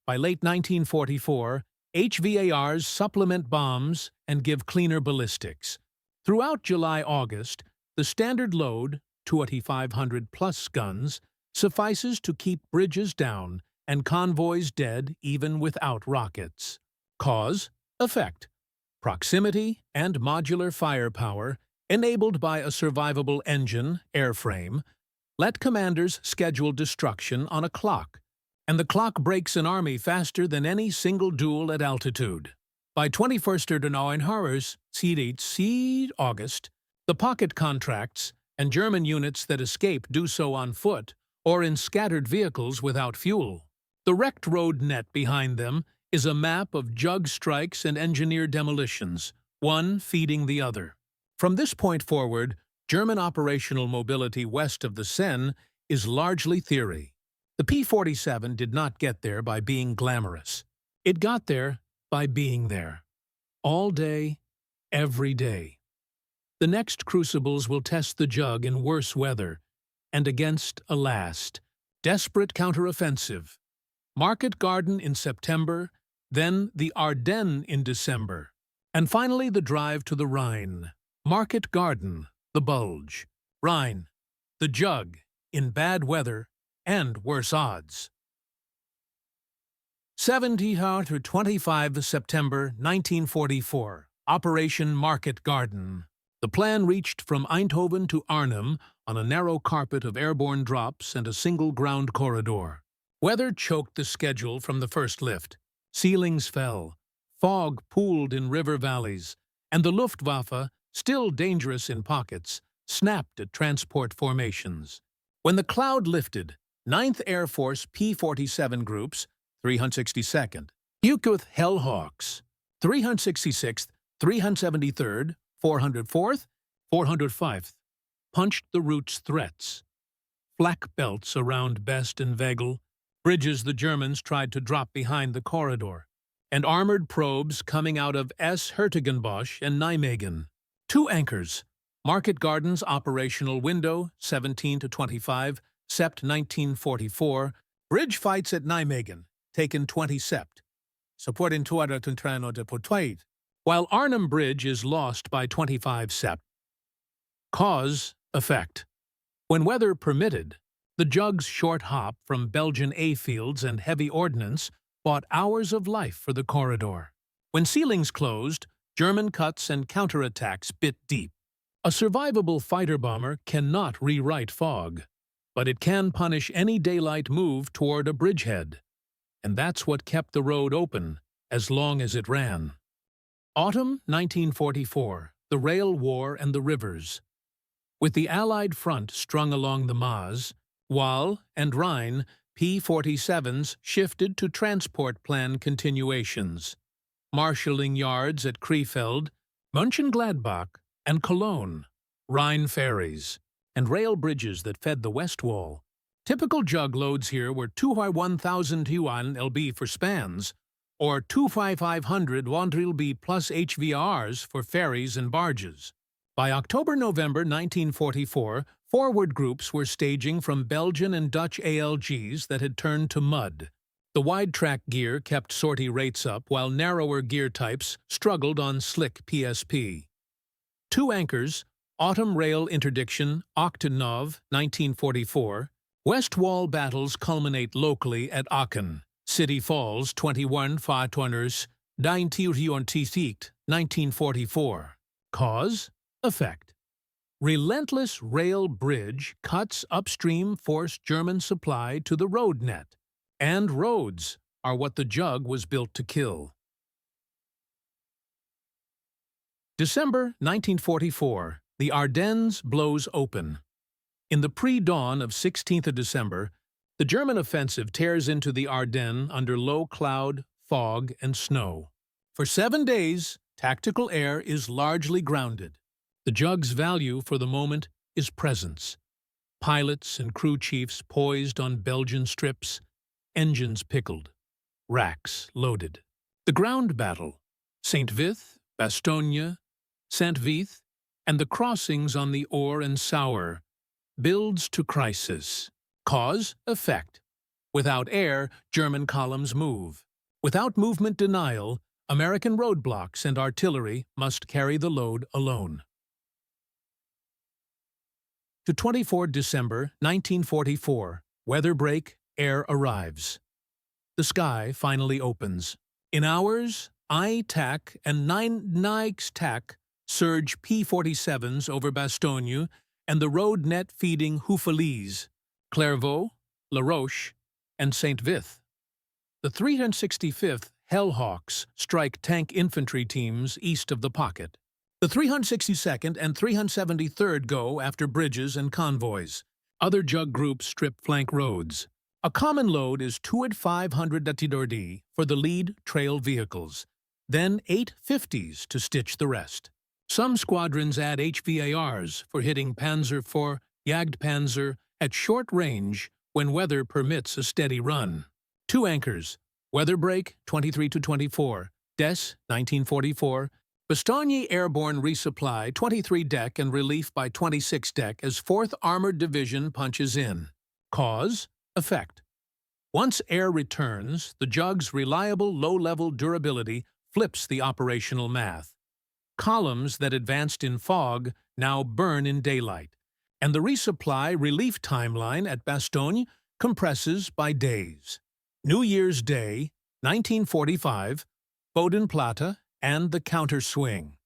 By late 1944, HVARs supplement bombs and give cleaner ballistics. Throughout July-August, the standard load, 2,500-plus guns, suffices to keep bridges down and convoys dead even without rockets. Cause? Effect. Proximity and modular firepower, enabled by a survivable engine, airframe, let commanders schedule destruction on a clock, and the clock breaks an army faster than any single duel at altitude. By 21st January, August, the pocket contracts and German units that escape do so on foot or in scattered vehicles without fuel. The wrecked road net behind them is a map of jug strikes and engineer demolitions, one feeding the other. From this point forward, German operational mobility west of the Seine is largely theory. The P-47 did not get there by being glamorous. It got there by being there. All day, every day. The next crucibles will test the jug in worse weather, and against a last, desperate counteroffensive. Market Garden in September, then the Ardennes in December, and finally the drive to the Rhine. Market Garden, the bulge. Rhine, the jug, in bad weather and worse odds. 17 to 25 September 1944, Operation Market Garden. The plan reached from Eindhoven to Arnhem on a narrow carpet of airborne drops and a single ground corridor. Weather choked the schedule from the first lift. Ceilings fell, fog pooled in river valleys, and the Luftwaffe, still dangerous in pockets, snapped at transport formations. When the cloud lifted, 9th Air Force P-47 groups, 362nd, Uckwith Hellhawks, 366th, 373rd, 404th, 405th, punched the route's threats. Flak belts around Best and Wegel, bridges the Germans tried to drop behind the corridor, and armored probes coming out of S. Hertogenbosch and Nijmegen. 2 anchors, Market Garden's operational window, 17 to 25, Sept 1944, bridge fights at Nijmegen, taken 20 Sept, supporting Tuareg de Poitiers, while Arnhem Bridge is lost by 25 Sept. Cause, effect. When weather permitted, the jug's short hop from Belgian A-fields and heavy ordnance bought hours of life for the corridor. When ceilings closed, German cuts and counterattacks bit deep. A survivable fighter bomber cannot rewrite fog, but it can punish any daylight move toward a bridgehead. And that's what kept the road open as long as it ran. Autumn 1944, the rail war and the rivers. With the Allied front strung along the Maas, Waal and Rhine, P-47s shifted to transport plan continuations. marshalling yards at Krefeld, Mönchengladbach, and Cologne, Rhine ferries, and rail bridges that fed the West Wall. Typical jug loads here were 2,1000 yuan lb for spans, or 2,500 lb plus HVRs for ferries and barges. By October-November 1944, forward groups were staging from Belgian and Dutch ALGs that had turned to mud. The wide-track gear kept sortie rates up, while narrower gear types struggled on slick PSP. Two anchors, Autumn Rail Interdiction, Octanov, 1944. West Wall battles culminate locally at Aachen. City Falls, 21 Fahrtunners, 1944. Cause? Effect. Relentless rail bridge cuts upstream forced German supply to the road net. And roads are what the jug was built to kill. December 1944. The Ardennes blows open. In the pre-dawn of 16th of December, the German offensive tears into the Ardennes under low cloud, fog, and snow. For 7 days, tactical air is largely grounded. The jug's value for the moment is presence. Pilots and crew chiefs poised on Belgian strips, engines pickled, racks loaded. The ground battle, Saint-Vith, Bastogne, Saint-Vith, and the crossings on the Our and Sauer, builds to crisis. Cause? Effect. Without air, German columns move. Without movement denial, American roadblocks and artillery must carry the load alone. To 24 December 1944, weather break, air arrives. The sky finally opens. In hours, I-TAC and 9 Nix-TAC surge P-47s over Bastogne and the road net feeding Houffalize, Clairvaux, La Roche, and Saint-Vith. The 365th Hellhawks strike tank infantry teams east of the pocket. The 362nd and 373rd go after bridges and convoys. Other jug groups strip flank roads. A common load is 2,500 Datidordi for the lead trail vehicles, then 8 50s to stitch the rest. Some squadrons add HVARs for hitting Panzer IV, Jagdpanzer at short range when weather permits a steady run. Two anchors, weather break 23-24, Des 1944, Bastogne Airborne Resupply 23 deck and relief by 26 deck as 4th Armored Division punches in. Cause? Effect. Once air returns, the jug's reliable low-level durability flips the operational math. Columns that advanced in fog now burn in daylight, and the resupply relief timeline at Bastogne compresses by days. New Year's Day, 1945, Bodenplatte, and the counter-swing.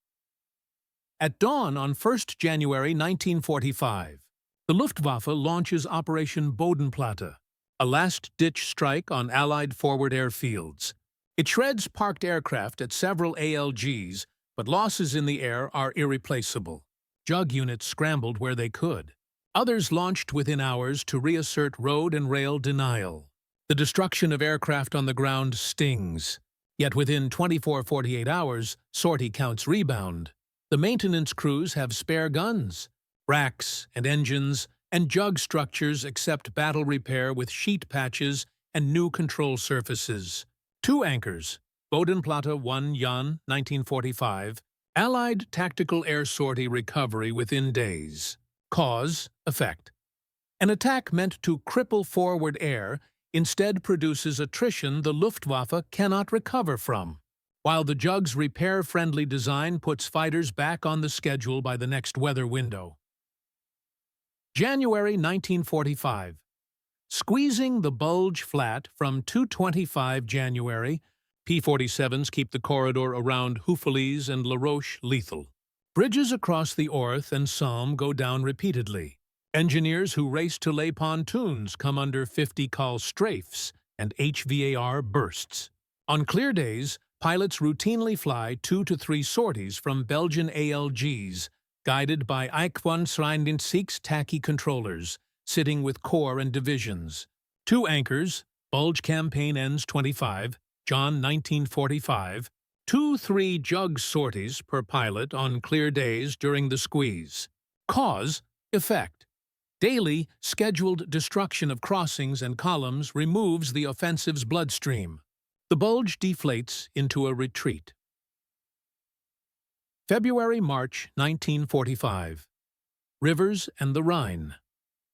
At dawn on 1st January 1945, the Luftwaffe launches Operation Bodenplatte, a last-ditch strike on Allied forward airfields. It shreds parked aircraft at several ALGs, but losses in the air are irreplaceable. Jug units scrambled where they could. Others launched within hours to reassert road and rail denial. The destruction of aircraft on the ground stings. Yet within 24-48 hours, sortie counts rebound. The maintenance crews have spare guns, racks and engines, and jug structures accept battle repair with sheet patches and new control surfaces. Two anchors, Bodenplatte 1 Jan 1945, Allied tactical air sortie recovery within days. Cause? Effect. An attack meant to cripple forward air instead produces attrition the Luftwaffe cannot recover from, while the jug's repair-friendly design puts fighters back on the schedule by the next weather window. January 1945. Squeezing the bulge flat from 225 January, P-47s keep the corridor around Houffalize and La Roche lethal. Bridges across the Ourthe and Somme go down repeatedly. Engineers who race to lay pontoons come under 50 call strafes and HVAR bursts. On clear days, pilots routinely fly 2 to 3 sorties from Belgian ALGs, guided by IK-1 tacky controllers, sitting with corps and divisions. Two anchors, bulge campaign ends 25, John 1945, 2-3 jug sorties per pilot on clear days during the squeeze. Cause, effect. Daily, scheduled destruction of crossings and columns removes the offensive's bloodstream. The bulge deflates into a retreat. February-March 1945. Rivers and the Rhine.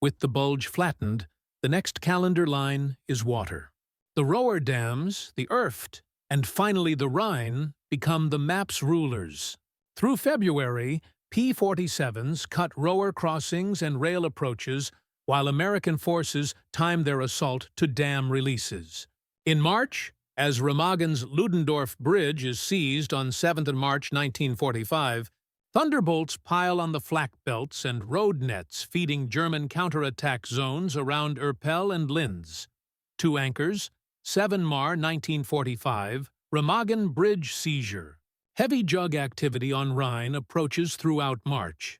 With the bulge flattened, the next calendar line is water. The Roer dams, the Erft, and finally the Rhine become the map's rulers. Through February, P-47s cut Roer crossings and rail approaches, while American forces time their assault to dam releases. In March, as Remagen's Ludendorff Bridge is seized on 7th March 1945, Thunderbolts pile on the flak belts and road nets feeding German counterattack zones around Erpel and Linz. 2 anchors, 7 Mar 1945, Remagen Bridge seizure. Heavy jug activity on Rhine approaches throughout March.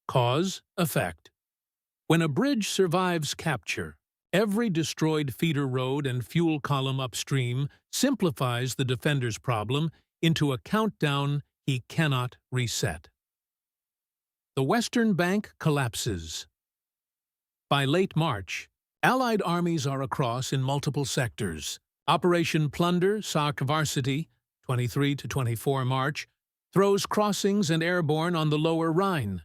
Cause, effect. When a bridge survives capture, every destroyed feeder road and fuel column upstream simplifies the defender's problem into a countdown he cannot reset. The Western Bank collapses. By late March, Allied armies are across in multiple sectors. Operation Plunder, Sark Varsity, 23–24 March, throws crossings and airborne on the lower Rhine.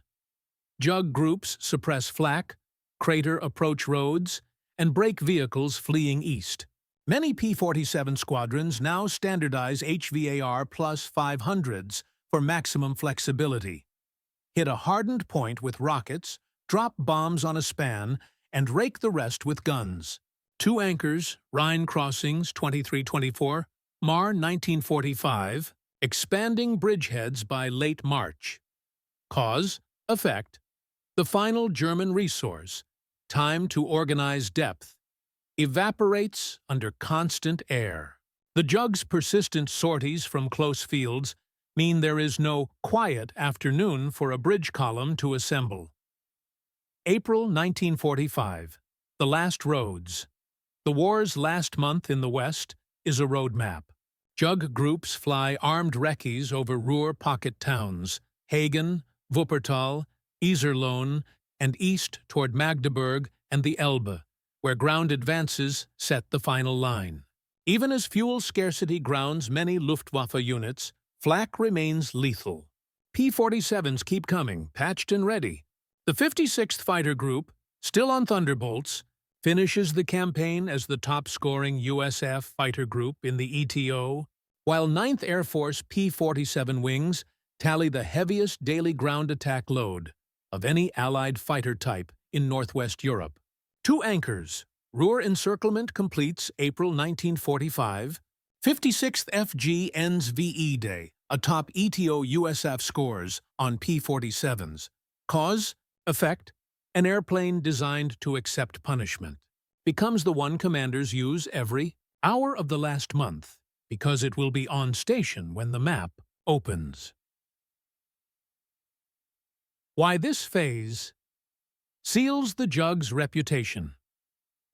Jug groups suppress flak, crater approach roads, and break vehicles fleeing east. Many P-47 squadrons now standardize HVAR plus 500s for maximum flexibility. Hit a hardened point with rockets, drop bombs on a span, and rake the rest with guns. 2 anchors, Rhine crossings 23–24, Mar 1945, expanding bridgeheads by late March. Cause, effect. The final German resource, time to organize depth, evaporates under constant air. The jug's persistent sorties from close fields mean there is no quiet afternoon for a bridge column to assemble. April 1945. The last roads. The war's last month in the West is a roadmap. Jug groups fly armed recces over Ruhr pocket towns, Hagen, Wuppertal, Iserlohn, and east toward Magdeburg and the Elbe, where ground advances set the final line. Even as fuel scarcity grounds many Luftwaffe units, flak remains lethal. P-47s keep coming, patched and ready. The 56th Fighter Group, still on Thunderbolts, finishes the campaign as the top-scoring USF fighter group in the ETO, while 9th Air Force P-47 wings tally the heaviest daily ground attack load of any Allied fighter type in Northwest Europe. 2 anchors. Ruhr encirclement completes April 1945. 56th FG ends VE Day, atop ETO USF scores on P-47s. Cause, effect, an airplane designed to accept punishment. Becomes the one commanders use every hour of the last month, because it will be on station when the map opens. Why this phase seals the jug's reputation.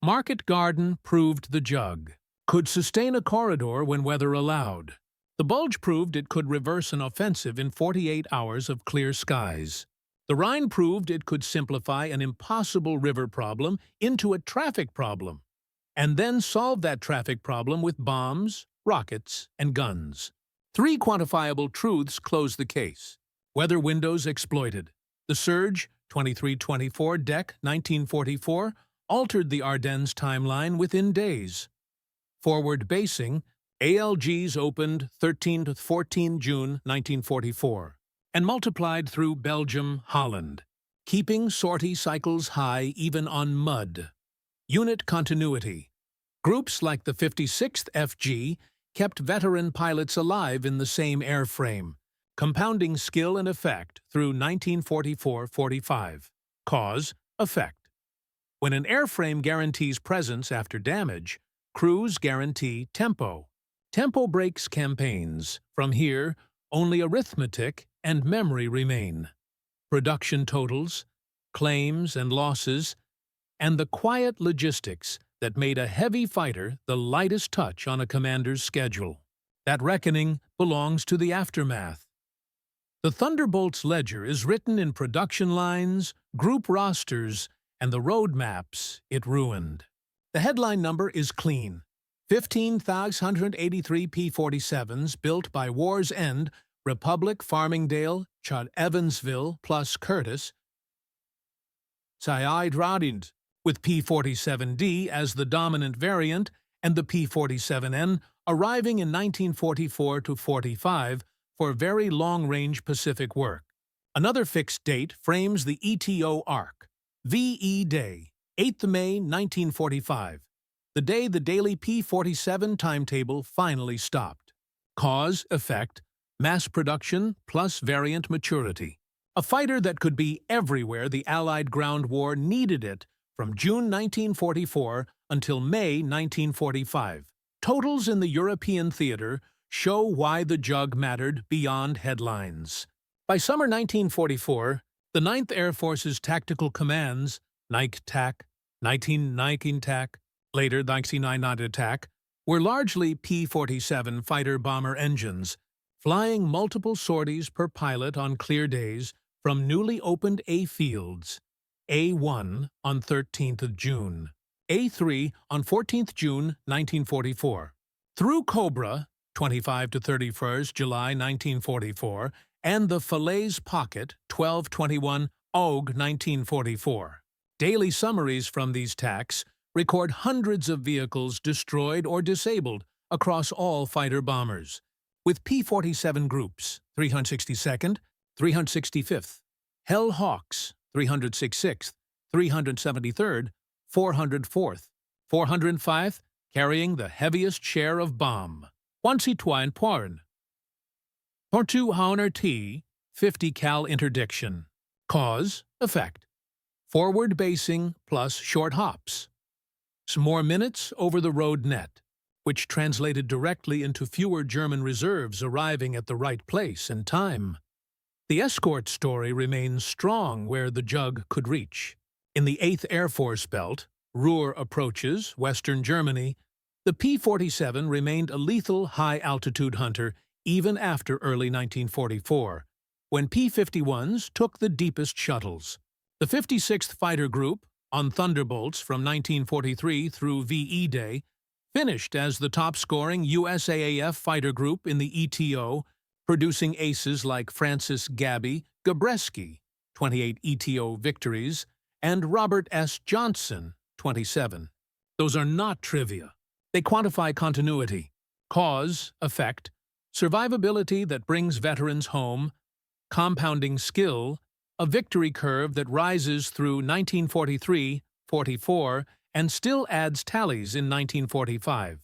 Market Garden proved the jug could sustain a corridor when weather allowed. The bulge proved it could reverse an offensive in 48 hours of clear skies. The Rhine proved it could simplify an impossible river problem into a traffic problem, and then solve that traffic problem with bombs, rockets, and guns. 3 quantifiable truths close the case. Weather windows exploited. The surge, 23–24 Dec 1944, altered the Ardennes timeline within days. Forward basing, ALGs opened 13–14 June 1944, and multiplied through Belgium, Holland, keeping sortie cycles high even on mud. Unit continuity. Groups like the 56th FG kept veteran pilots alive in the same airframe, compounding skill and effect through 1944–45. Cause, effect. When an airframe guarantees presence after damage, crews guarantee tempo. Tempo breaks campaigns. From here, only arithmetic and memory remain. Production totals, claims and losses, and the quiet logistics that made a heavy fighter the lightest touch on a commander's schedule. That reckoning belongs to the aftermath. The Thunderbolt's ledger is written in production lines, group rosters, and the road maps it ruined. The headline number is clean. 15,183 P-47s built by war's end, Republic, Farmingdale, Chad Evansville, plus Curtis, Sayid Radind, with P-47D as the dominant variant and the P-47N arriving in 1944 to 45 for very long-range Pacific work. Another fixed date frames the ETO arc. VE Day, 8th May 1945, the day the daily P-47 timetable finally stopped. Cause, effect, mass production plus variant maturity. A fighter that could be everywhere the Allied ground war needed it from June 1944 until May 1945. Totals in the European theater show why the jug mattered beyond headlines. By summer 1944, the 9th Air Force's tactical commands, NIC-TAC, 19-TAC, later 19-TAC, were largely P-47 fighter-bomber engines, flying multiple sorties per pilot on clear days from newly opened A fields, A-1 on 13th June, A-3 on 14th June 1944, through Cobra, 25 to 31st July 1944, and the Falaise Pocket, 12-21 Aug 1944. Daily summaries from these TACs record hundreds of vehicles destroyed or disabled across all fighter-bombers, with P-47 groups, 362nd, 365th, Hell Hawks, 366th, 373rd, 404th, 405th, carrying the heaviest share of bomb. Wansitwa and Poirn. Tortu Hauner T, 50 cal interdiction. Cause, effect. Forward basing plus short hops. Some more minutes over the road net, which translated directly into fewer German reserves arriving at the right place and time. The escort story remains strong where the jug could reach. In the 8th Air Force Belt, Ruhr approaches, Western Germany, the P-47 remained a lethal high-altitude hunter even after early 1944, when P-51s took the deepest shuttles. The 56th Fighter Group, on Thunderbolts from 1943 through VE Day, finished as the top-scoring USAAF fighter group in the ETO, producing aces like Francis Gabby Gabreski, 28 ETO victories, and Robert S. Johnson, 27. Those are not trivia. They quantify continuity, cause, effect, survivability that brings veterans home, compounding skill, a victory curve that rises through 1943, 44, and still adds tallies in 1945.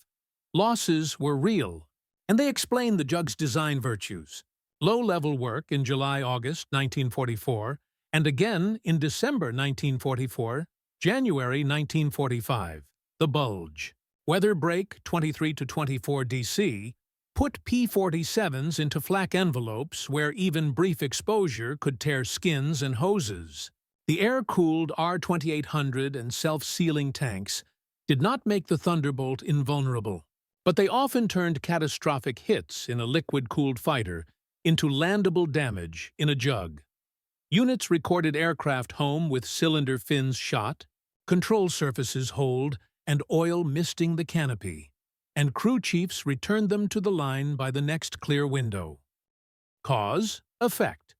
Losses were real, and they explain the jug's design virtues. Low-level work in July-August 1944, and again in December 1944, January 1945. The bulge. Weather break 23 to 24 DC, put P-47s into flak envelopes where even brief exposure could tear skins and hoses. The air-cooled R-2800 and self-sealing tanks did not make the Thunderbolt invulnerable, but they often turned catastrophic hits in a liquid-cooled fighter into landable damage in a jug. Units recorded aircraft home with cylinder fins shot, control surfaces holed, and oil misting the canopy, and crew chiefs returned them to the line by the next clear window. Cause, effect.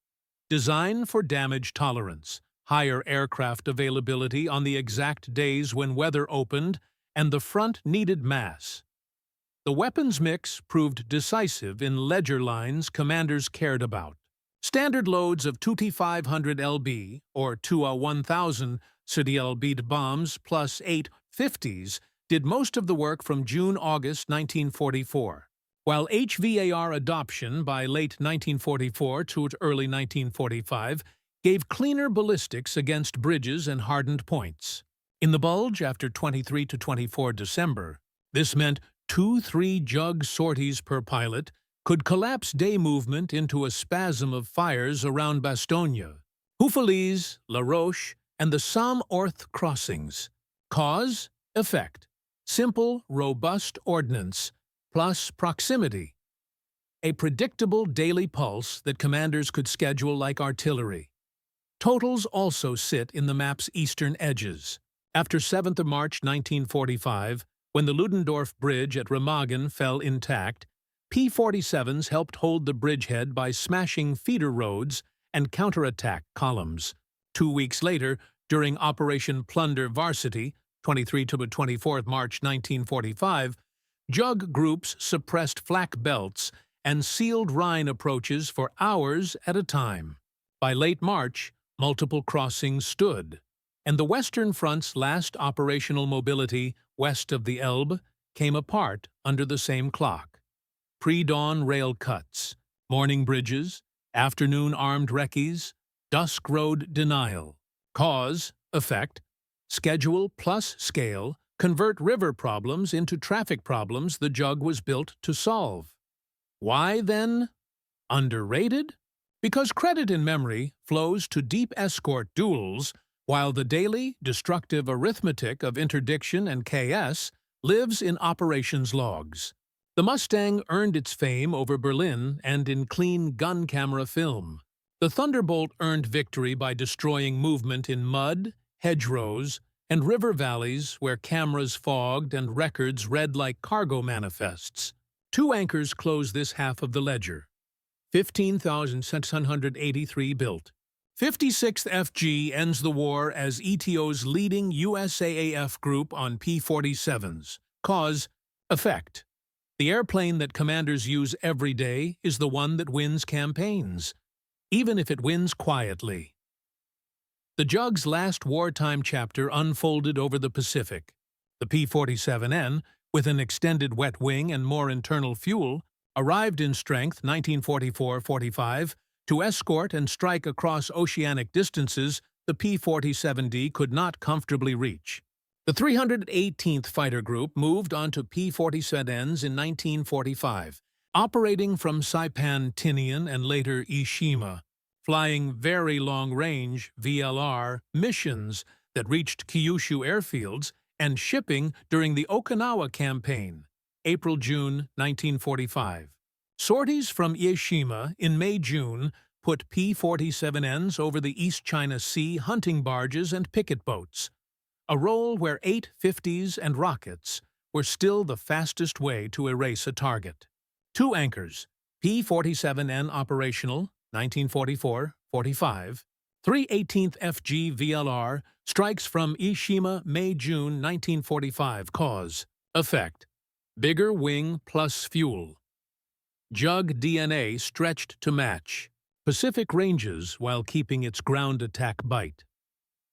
Design for damage tolerance, higher aircraft availability on the exact days when weather opened, and the front needed mass. The weapons mix proved decisive in ledger lines commanders cared about. Standard loads of 2T500 LB, or 2A1000 CDLB bombs plus 8 50s did most of the work from June-August 1944, while HVAR adoption by late 1944 to early 1945 gave cleaner ballistics against bridges and hardened points. In the bulge after 23 to 24 December, this meant 2-3 jug sorties per pilot could collapse day movement into a spasm of fires around Bastogne, Houffalize, La Roche, and the Somme-Orthe crossings. Cause, effect. Simple, robust ordnance, plus proximity. a predictable daily pulse that commanders could schedule like artillery. Totals also sit in the map's eastern edges. After 7th of March 1945, when the Ludendorff Bridge at Remagen fell intact, P-47s helped hold the bridgehead by smashing feeder roads and counterattack columns. 2 weeks later, during Operation Plunder Varsity, 23 to 24 March 1945, JUG groups suppressed flak belts and sealed Rhine approaches for hours at a time. By late March, multiple crossings stood, and the Western Front's last operational mobility west of the Elbe came apart under the same clock. Pre-dawn rail cuts, morning bridges, afternoon armed recces, dusk road denial. Cause, effect, schedule plus scale convert river problems into traffic problems the JUG was built to solve. Why, then? Underrated? Because credit in memory flows to deep escort duels, while the daily, destructive arithmetic of interdiction and KS lives in operations logs. The Mustang earned its fame over Berlin and in clean gun camera film. The Thunderbolt earned victory by destroying movement in mud, hedgerows, and river valleys where cameras fogged and records read like cargo manifests. Two anchors close this half of the ledger. 15,683 built. 56th FG ends the war as ETO's leading USAAF group on P-47s. Cause, effect. The airplane that commanders use every day is the one that wins campaigns, even if it wins quietly. The JUG's last wartime chapter unfolded over the Pacific. The P-47N, with an extended wet wing and more internal fuel, arrived in strength 1944-45 to escort and strike across oceanic distances the P-47D could not comfortably reach. The 318th Fighter Group moved onto P-47Ns in 1945, operating from Saipan, Tinian, and later Ishima, flying very long-range VLR missions that reached Kyushu airfields and shipping during the Okinawa campaign, April-June 1945. Sorties from Ishima in May-June put P-47Ns over the East China Sea hunting barges and picket boats, a role where 850s and rockets were still the fastest way to erase a target. Two anchors, P-47N operational, 1944-45, 318th FG VLR strikes from Ishima May-June 1945. Cause, effect, bigger wing plus fuel. JUG DNA stretched to match. Pacific ranges while keeping its ground attack bite.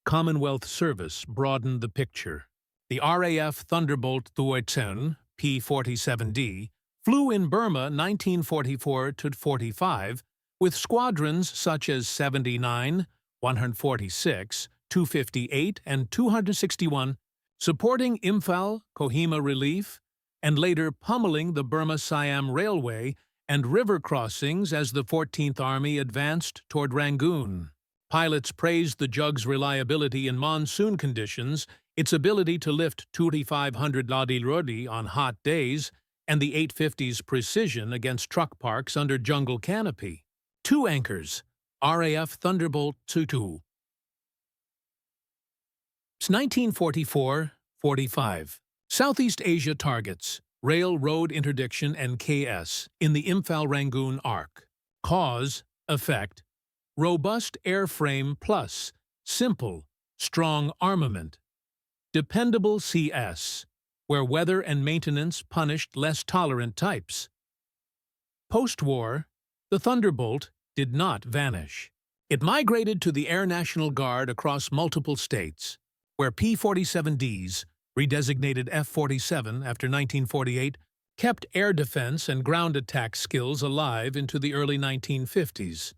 Commonwealth service broadened the picture. The RAF Thunderbolt WW2 P-47D flew in Burma 1944-45 with squadrons such as 79, 146, 258, and 261, supporting Imphal, Kohima Relief, and later pummeling the Burma-Siam Railway and river crossings as the 14th Army advanced toward Rangoon. Pilots praised the JUG's reliability in monsoon conditions, its ability to lift 2,500 ladi-rodi on hot days, and the 850's precision against truck parks under jungle canopy. Two anchors, RAF Thunderbolt 22. 1944-45. Southeast Asia targets, railroad interdiction and KS in the Imphal-Rangoon arc. Cause, effect, robust airframe plus simple, strong armament. Dependable CS, where weather and maintenance punished less tolerant types. Post-war, the Thunderbolt did not vanish. It migrated to the Air National Guard across multiple states, where P-47Ds, redesignated F-47 after 1948, kept air defense and ground attack skills alive into the early 1950s.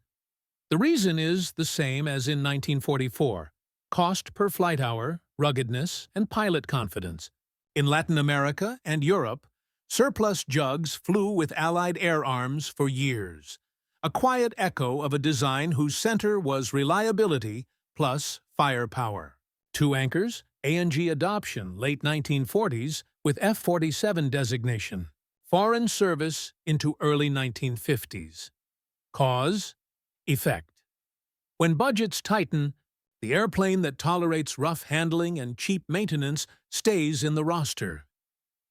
The reason is the same as in 1944: cost per flight hour, ruggedness, and pilot confidence. In Latin America and Europe, surplus JUGs flew with Allied air arms for years, a quiet echo of a design whose center was reliability plus firepower. Two anchors, ANG adoption, late 1940s, with F-47 designation. foreign service into early 1950s. Cause, effect. When budgets tighten, the airplane that tolerates rough handling and cheap maintenance stays in the roster.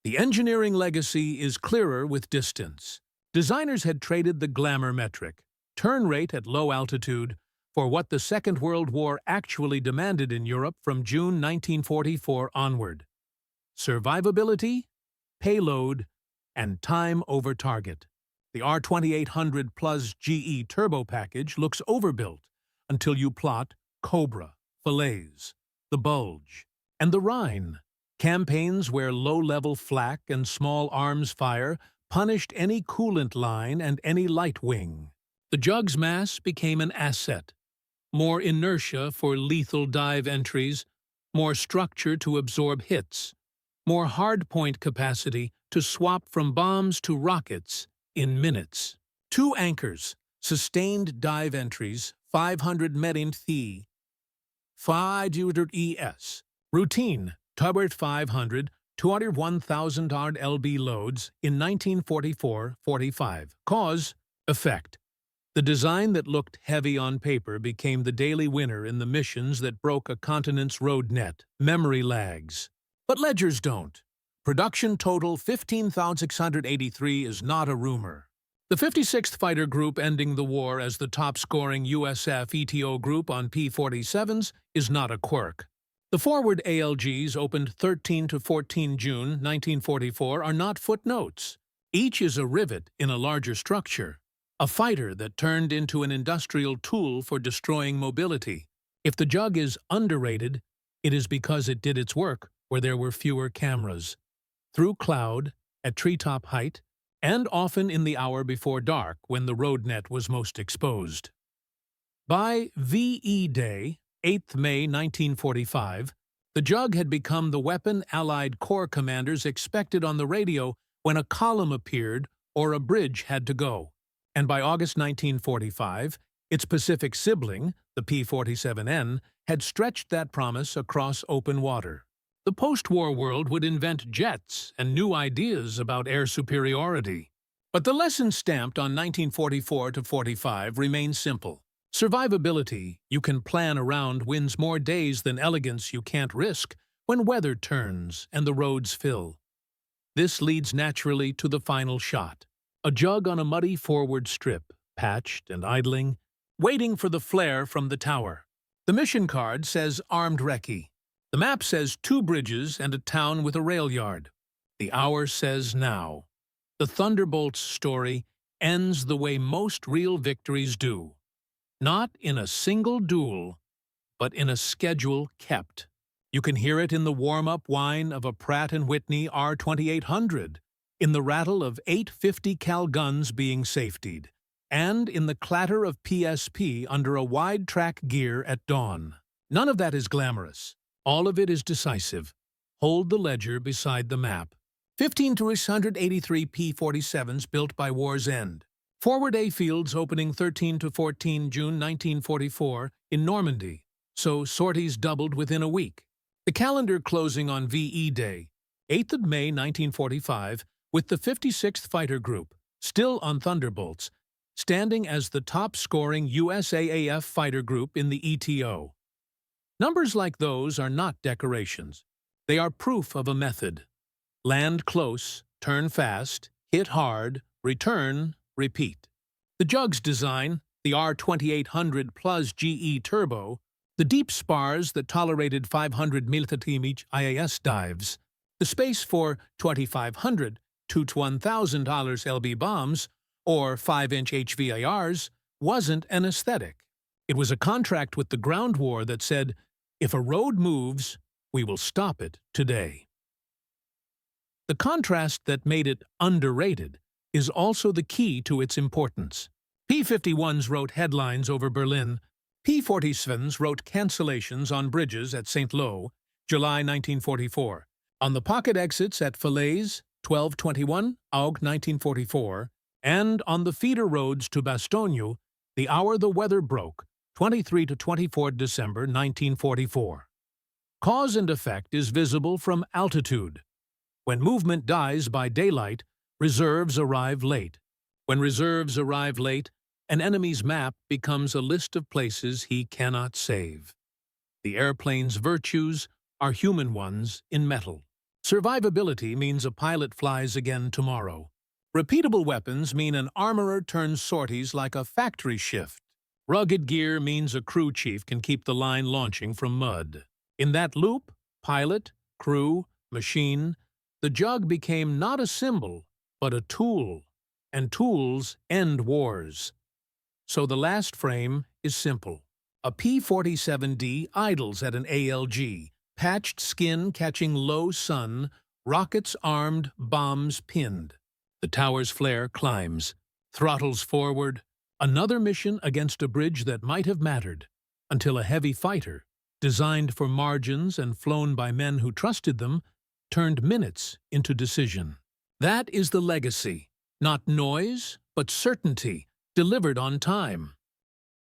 The engineering legacy is clearer with distance. Designers had traded the glamour metric, turn rate at low altitude, for what the Second World War actually demanded in Europe from June 1944 onward: survivability, payload, and time over target. The R2800 Plus GE turbo package looks overbuilt until you plot Cobra, Falaise, the Bulge, and the Rhine, campaigns where low-level flak and small arms fire punished any coolant line and any light wing. The Jug's mass became an asset. More inertia for lethal dive entries, more structure to absorb hits, more hardpoint capacity to swap from bombs to rockets in minutes. 2 anchors, sustained dive entries, 500 metin thi, 500 ES, routine, Turbert 500, 201,000 LB loads in 1944-45. Cause, effect. The design that looked heavy on paper became the daily winner in the missions that broke a continent's road net, memory lags. But ledgers don't. Production total 15,683 is not a rumor. The 56th Fighter Group ending the war as the top-scoring USF ETO group on P-47s is not a quirk. The forward ALGs opened 13 to 14 June 1944 are not footnotes. Each is a rivet in a larger structure, a fighter that turned into an industrial tool for destroying mobility. If the Jug is underrated, it is because it did its work where there were fewer cameras. Through cloud, at treetop height, and often in the hour before dark when the road net was most exposed. By VE Day, 8th May 1945, the Jug had become the weapon Allied Corps commanders expected on the radio when a column appeared or a bridge had to go. And by August 1945, its Pacific sibling, the P-47N, had stretched that promise across open water. The post-war world would invent jets and new ideas about air superiority. But the lesson stamped on 1944-45 remains simple. Survivability you can plan around wins more days than elegance you can't risk when weather turns and the roads fill. This leads naturally to the final shot. A Jug on a muddy forward strip, patched and idling, waiting for the flare from the tower. The mission card says armed recce. The map says 2 bridges and a town with a rail yard. The hour says now. The Thunderbolt's story ends the way most real victories do. Not in a single duel, but in a schedule kept. You can hear it in the warm-up whine of a Pratt & Whitney R2800, in the rattle of 850 cal guns being safetied, and in the clatter of PSP under a wide-track gear at dawn. None of that is glamorous. All of it is decisive. Hold the ledger beside the map. 15 to 183 P-47s built by war's end. Forward A fields opening 13 to 14 June 1944 in Normandy, so sorties doubled within a week. The calendar closing on VE Day, 8th of May 1945, with the 56th Fighter Group, still on Thunderbolts, standing as the top-scoring USAAF fighter group in the ETO. Numbers like those are not decorations. They are proof of a method. Land close, turn fast, hit hard, return, repeat. The Jug's design, the R2800 Plus GE Turbo, the deep spars that tolerated 500 mm IAS dives, the space for 2,500 to 1,000 LB bombs, or 5-inch HVARs, wasn't an aesthetic. It was a contract with the ground war that said, if a road moves, we will stop it today. The contrast that made it underrated is also the key to its importance. P-51s wrote headlines over Berlin. P-47s wrote cancellations on bridges at St. Lo, July 1944. On the pocket exits at Falaise, 12/21, Aug 1944, and on the feeder roads to Bastogne, the hour the weather broke, 23 to 24 December 1944. Cause and effect is visible from altitude. When movement dies by daylight, Reserves arrive late. When reserves arrive late, an enemy's map becomes a list of places he cannot save. The airplane's virtues are human ones in metal. Survivability means a pilot flies again tomorrow. Repeatable weapons mean an armorer turns sorties like a factory shift. Rugged gear means a crew chief can keep the line launching from mud. In that loop, pilot, crew, machine, the jug became not a symbol, but a tool, and tools end wars. So the last frame is simple. A P-47D idles at an ALG, patched skin catching low sun, rockets armed, bombs pinned. The tower's flare climbs, throttles forward, another mission against a bridge that might have mattered, until a heavy fighter, designed for margins and flown by men who trusted them, turned minutes into decision. That is the legacy, not noise, but certainty, delivered on time.